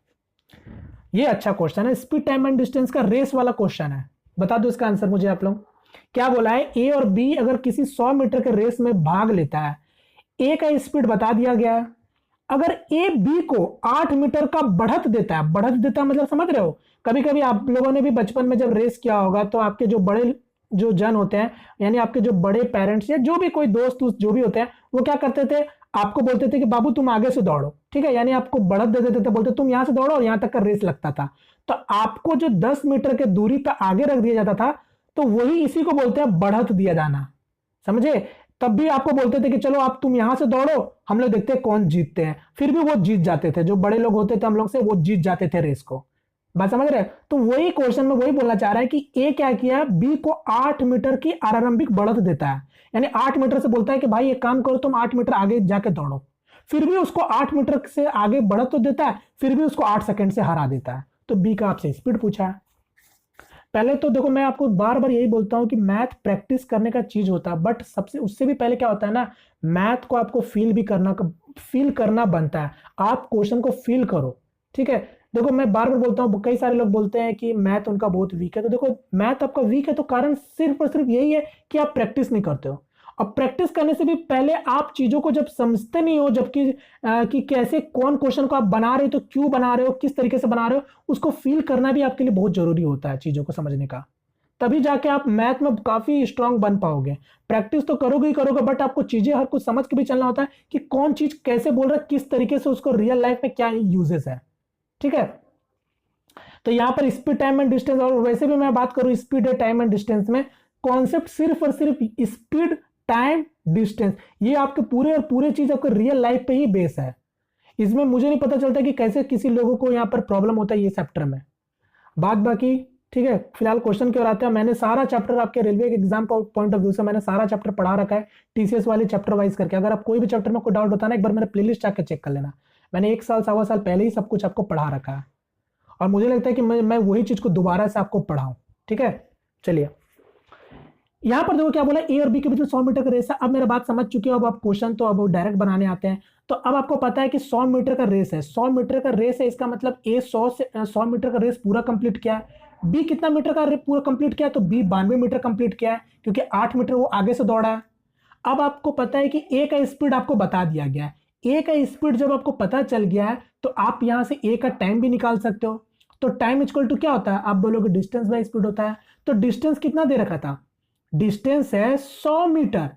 ये अच्छा क्वेश्चन है, स्पीड टाइम एंड डिस्टेंस का रेस वाला क्वेश्चन है, बता दो इसका आंसर मुझे आप लोग। क्या बोला है ए और बी अगर किसी 100 मीटर के रेस में भाग लेता है, ए का स्पीड बता दिया गया है, अगर ए बी को 8 मीटर का बढ़त देता है, बढ़त देता मतलब समझ रहे हो, कभी कभी आप लोगों ने भी बचपन में जब रेस किया होगा तो आपके जो बड़े जो जन होते हैं यानी आपके जो बड़े पेरेंट्स या जो भी कोई दोस्त जो भी होते हैं वो क्या करते थे आपको बोलते थे कि बाबू तुम आगे से दौड़ो, ठीक है, यानी आपको बढ़त दे देते थे, बोलते तुम यहां से दौड़ो और यहां तक का रेस लगता था, तो आपको जो 10 मीटर के दूरी पर आगे रख दिया जाता था तो वही इसी को बोलते हैं बढ़त दिया जाना, समझे। तब भी आपको बोलते थे कि चलो आप तुम यहां से दौड़ो हम लोग देखते हैं कौन जीतते हैं, फिर भी वो जीत जाते थे, जो बड़े लोग होते थे हम लोग से वो जीत जाते थे रेस को, बात समझ रहे। तो वही क्वेश्चन में वही बोलना चाह रहा है कि ए क्या किया बी को 8 मीटर की आरंभिक बढ़त देता है, यानी 8 मीटर से बोलता है कि भाई एक काम करो तुम 8 मीटर आगे जाके दौड़ो, फिर भी उसको 8 मीटर से आगे बढ़त तो देता है, फिर भी उसको 8 सेकंड से हरा देता है, तो बी का आपसे स्पीड पूछा है। पहले तो देखो मैं आपको बार बार यही बोलता हूं कि मैथ प्रैक्टिस करने का चीज होता है, बट सबसे उससे भी पहले क्या होता है ना, मैथ को आपको फील करना बनता है, आप क्वेश्चन को फील करो, ठीक है। देखो मैं बार बार बोलता हूं, कई सारे लोग बोलते हैं कि मैथ उनका बहुत वीक है, तो देखो मैथ आपका वीक है तो कारण सिर्फ और सिर्फ यही है कि आप प्रैक्टिस नहीं करते हो, और प्रैक्टिस करने से भी पहले आप चीजों को जब समझते नहीं हो, जबकि कि कैसे कौन क्वेश्चन को आप बना रहे हो, तो क्यों बना रहे हो, किस तरीके से बना रहे हो, उसको फील करना भी आपके लिए बहुत जरूरी होता है चीजों को समझने का, तभी जाके आप मैथ में काफी स्ट्रांग बन पाओगे। प्रैक्टिस तो करोगे ही करोगे, बट आपको चीजें हर कुछ समझ के भी चलना होता है कि कौन चीज कैसे बोल रहा है, किस तरीके से उसको रियल लाइफ में क्या यूजेस है, ठीक है। तो यहाँ पर स्पीड, टाइम एंड डिस्टेंस, और वैसे भी मैं बात करूं स्पीड है टाइम एंड डिस्टेंस में, कॉन्सेप्ट सिर्फ और सिर्फ स्पीड टाइम डिस्टेंस, ये आपके पूरे और पूरे चीज आपके रियल लाइफ पे ही बेस है। इसमें मुझे नहीं पता चलता कि कैसे किसी लोगों को यहाँ पर प्रॉब्लम होता है ये चैप्टर में। बात बाकी ठीक है, फिलहाल क्वेश्चन की ओर आते हैं। मैंने सारा चैप्टर आपके रेलवे के एग्जाम पॉइंट ऑफ व्यू से मैंने सारा चैप्टर पढ़ा रखा है टीसीएस वाले चैप्टर वाइज करके। अगर आप कोई भी चैप्टर में कोई डाउट होता है ना, एक बार मेरा प्लेलिस्ट आके चेक कर लेना। मैंने 1 साल 1.25 साल पहले ही सब कुछ आपको पढ़ा रखा है, और मुझे लगता है कि मैं वही चीज को दोबारा से आपको पढ़ाऊं। ठीक है, चलिए यहां पर देखो क्या बोला, ए और बी के बीच में 100 मीटर का रेस है। अब मेरा बात समझ चुके हो, अब आप क्वेश्चन तो अब डायरेक्ट बनाने आते हैं। तो अब आपको पता है कि 100 मीटर का रेस है, 100 मीटर का रेस है, इसका मतलब ए 100 मीटर का रेस पूरा कंप्लीट किया है। बी कितना मीटर का पूरा कंप्लीट किया है, तो बी 92 मीटर कंप्लीट किया है, क्योंकि 8 मीटर वो आगे से दौड़ा है। अब आपको पता है कि ए का स्पीड आपको बता दिया गया है। ए का स्पीड जब आपको पता चल गया है, तो आप यहां से ए का टाइम भी निकाल सकते हो। तो टाइम इक्वल टू क्या होता है, आप बोलोगे डिस्टेंस बाय स्पीड होता है। तो डिस्टेंस कितना दे रखा था, डिस्टेंस है 100 मीटर,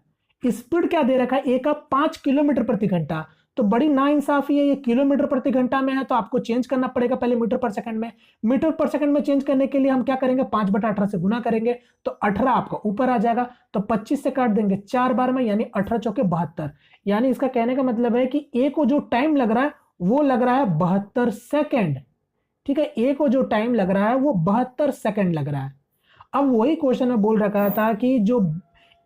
स्पीड क्या दे रखा है ए का 5 किलोमीटर प्रति घंटा। तो बड़ी नाइंसाफी है, ये किलोमीटर प्रति घंटा में है तो आपको चेंज करना पड़ेगा पहले मीटर पर सेकंड में। मीटर पर सेकंड में चेंज करने के लिए हम क्या करेंगे, 5/18 से गुना करेंगे, तो 18 आपका ऊपर आ जाएगा। तो 25 से काट देंगे 4 बार में, यानी 18 चौके 72। यानी इसका कहने का मतलब है कि ए को जो टाइम लग रहा है वो लग रहा है 72 सेकेंड। ठीक है, ए को जो टाइम लग रहा है वो 72 सेकेंड लग रहा है। अब वही क्वेश्चन में बोल रखा था कि जो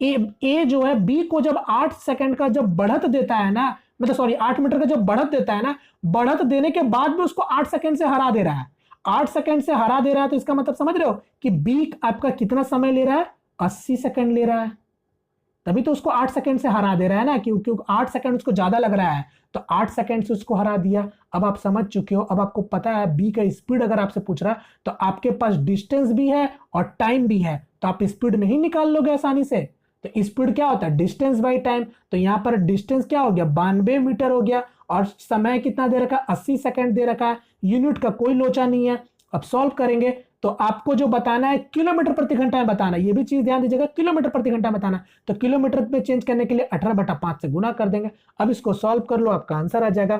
ए जो है बी को जब 8 सेकंड का जब बढ़त देता है ना, मतलब सॉरी 8 मीटर का जब बढ़त देता है ना, बढ़त देने के बाद भी उसको 8 सेकंड से हरा दे रहा है। 8 सेकंड से हरा दे रहा है, तो इसका मतलब समझ रहे हो कि बी आपका कितना समय ले रहा है, 80 सेकंड ले रहा है। तभी तो उसको 8 सेकंड से हरा दे रहा है ना, क्योंकि 8 सेकंड उसको ज्यादा लग रहा है, तो 8 सेकंड से उसको हरा दिया। अब आप समझ चुके हो, अब आपको पता है बी का स्पीड अगर आपसे पूछ रहा है तो आपके पास डिस्टेंस भी है और टाइम भी है, तो आप स्पीड नहीं निकाल लोगे आसानी से। तो स्पीड क्या होता है, डिस्टेंस बाई टाइम। तो यहां पर डिस्टेंस क्या हो गया, 92 मीटर हो गया, और समय कितना दे रखा है, 80 सेकंड दे रखा है। यूनिट का कोई लोचा नहीं है। अब सॉल्व करेंगे तो आपको जो बताना है किलोमीटर प्रति घंटा में बताना है, ये भी चीज ध्यान दीजिएगा, किलोमीटर प्रति घंटा बताना। तो किलोमीटर में चेंज करने के लिए 18/5 से गुना कर देंगे। अब इसको सॉल्व कर लो, आपका आंसर आ जाएगा।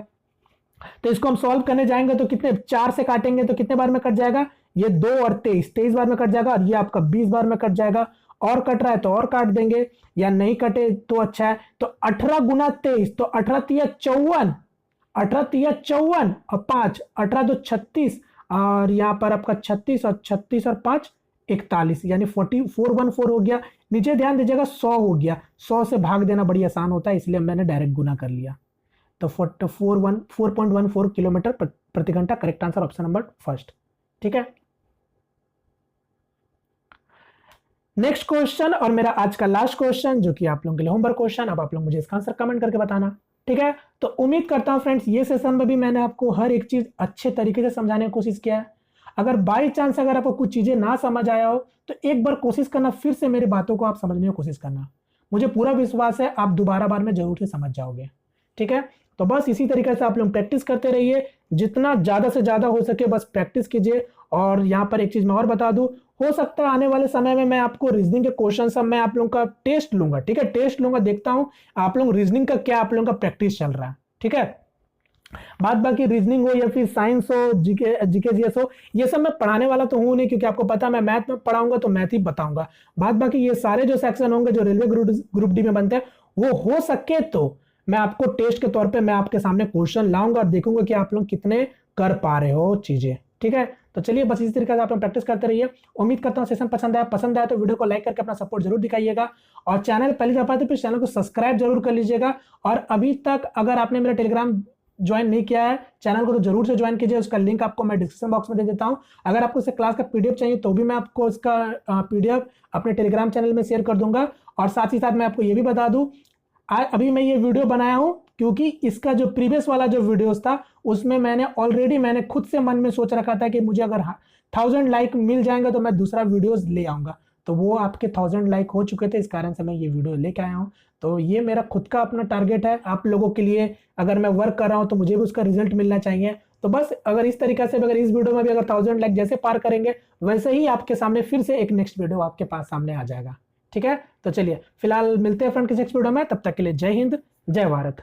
तो इसको हम सॉल्व करने जाएंगे तो कितने, 4 से काटेंगे तो कितने बार में कट जाएगा, ये 2 और 23 बार में कट जाएगा, और ये आपका 20 बार में कट जाएगा। और कट रहा है तो और काट देंगे, या नहीं कटे तो अच्छा है। तो 18 गुना 23, तो 18 तिया 54, 18 तिया 54 और 5, 18 2 36, और यहां पर आपका 36 और 36 और 5 41, यानी 414 हो गया। नीचे ध्यान दीजिएगा 100 हो गया, 100 से भाग देना बड़ी आसान होता है, इसलिए मैंने डायरेक्ट गुना कर लिया। तो 4.14 किलोमीटर प्रति घंटा, correct answer option number first. ठीक है, नेक्स्ट क्वेश्चन और मेरा आज का लास्ट क्वेश्चन, जो कि आप लोगों के लिए होमवर्क क्वेश्चन। अब आप लोग मुझे इसका आंसर कमेंट करके बताना। ठीक है, तो उम्मीद करता हूं फ्रेंड्स ये सेशन में भी मैंने आपको हर एक चीज अच्छे तरीके से समझाने की कोशिश किया है। अगर बाई चांस अगर आपको कुछ चीजें ना समझ आया हो तो एक बार कोशिश करना, फिर से मेरी बातों को आप समझने की कोशिश करना। मुझे पूरा विश्वास है आप दोबारा बार में जरूर से समझ जाओगे। ठीक है, तो बस इसी तरीके से आप लोग प्रैक्टिस करते रहिए, जितना ज्यादा से ज्यादा हो सके बस प्रैक्टिस कीजिए। और यहाँ पर एक चीज मैं और बता दूं, हो सकता है आने वाले समय में मैं आपको रीजनिंग के क्वेश्चन सब मैं आप लोगों का टेस्ट लूंगा। ठीक है, टेस्ट लूंगा, देखता हूं आप लोग रीजनिंग का क्या आप लोगों का प्रैक्टिस चल रहा है। ठीक है, बात बाकी रीजनिंग हो या फिर साइंस हो, जीके जीएस हो, ये सब मैं पढ़ाने वाला तो हूं नहीं, क्योंकि आपको पता मैं मैथ में पढ़ाऊंगा तो मैथ ही बताऊंगा। बात बाकी ये सारे जो सेक्शन होंगे जो रेलवे ग्रुप डी में बनते हैं, वो हो सके तो मैं आपको टेस्ट के तौर पे मैं आपके सामने क्वेश्चन लाऊंगा और देखूंगा कि आप लोग कितने कर पा रहे हो चीजें। ठीक है, तो चलिए बस इसी तरीके से आप लोग प्रैक्टिस करते रहिए। उम्मीद करता हूं सेशन पसंद आया तो वीडियो को लाइक करके अपना सपोर्ट जरूर दिखाइएगा, और चैनल पहले दफा तो चैनल को सब्सक्राइब जरूर कर लीजिएगा। और अभी तक अगर आपने मेरा टेलीग्राम ज्वाइन नहीं किया है चैनल को, तो जरूर से ज्वाइन कीजिए। उसका लिंक आपको मैं डिस्क्रिप्शन बॉक्स में दे देता हूं। अगर आपको इस क्लास का पीडीएफ चाहिए तो भी मैं आपको इसका पीडीएफ अपने टेलीग्राम चैनल में शेयर कर दूंगा। और साथ ही साथ मैं आपको ये भी बता दूं, अभी मैं ये वीडियो बनाया हूं क्योंकि इसका जो प्रीवियस वाला जो वीडियोस था उसमें मैंने खुद से मन में सोच रखा था कि मुझे अगर 1000 लाइक मिल जाएंगे तो मैं दूसरा वीडियोस ले आऊंगा। तो वो आपके 1000 लाइक हो चुके थे, इस कारण से मैं ये वीडियो लेके आया हूँ। तो ये मेरा खुद का अपना टारगेट है आप लोगों के लिए। अगर मैं वर्क कर रहा हूँ तो मुझे भी उसका रिजल्ट मिलना चाहिए। तो बस अगर इस तरीके से अगर इस वीडियो में भी अगर 1000 लाइक जैसे पार करेंगे, वैसे ही आपके सामने फिर से एक नेक्स्ट वीडियो आपके पास सामने आ जाएगा। ठीक है, तो चलिए फिलहाल मिलते हैं फ्रेंड किसी नेक्स्ट वीडियो में। तब तक के लिए जय हिंद, जय भारत।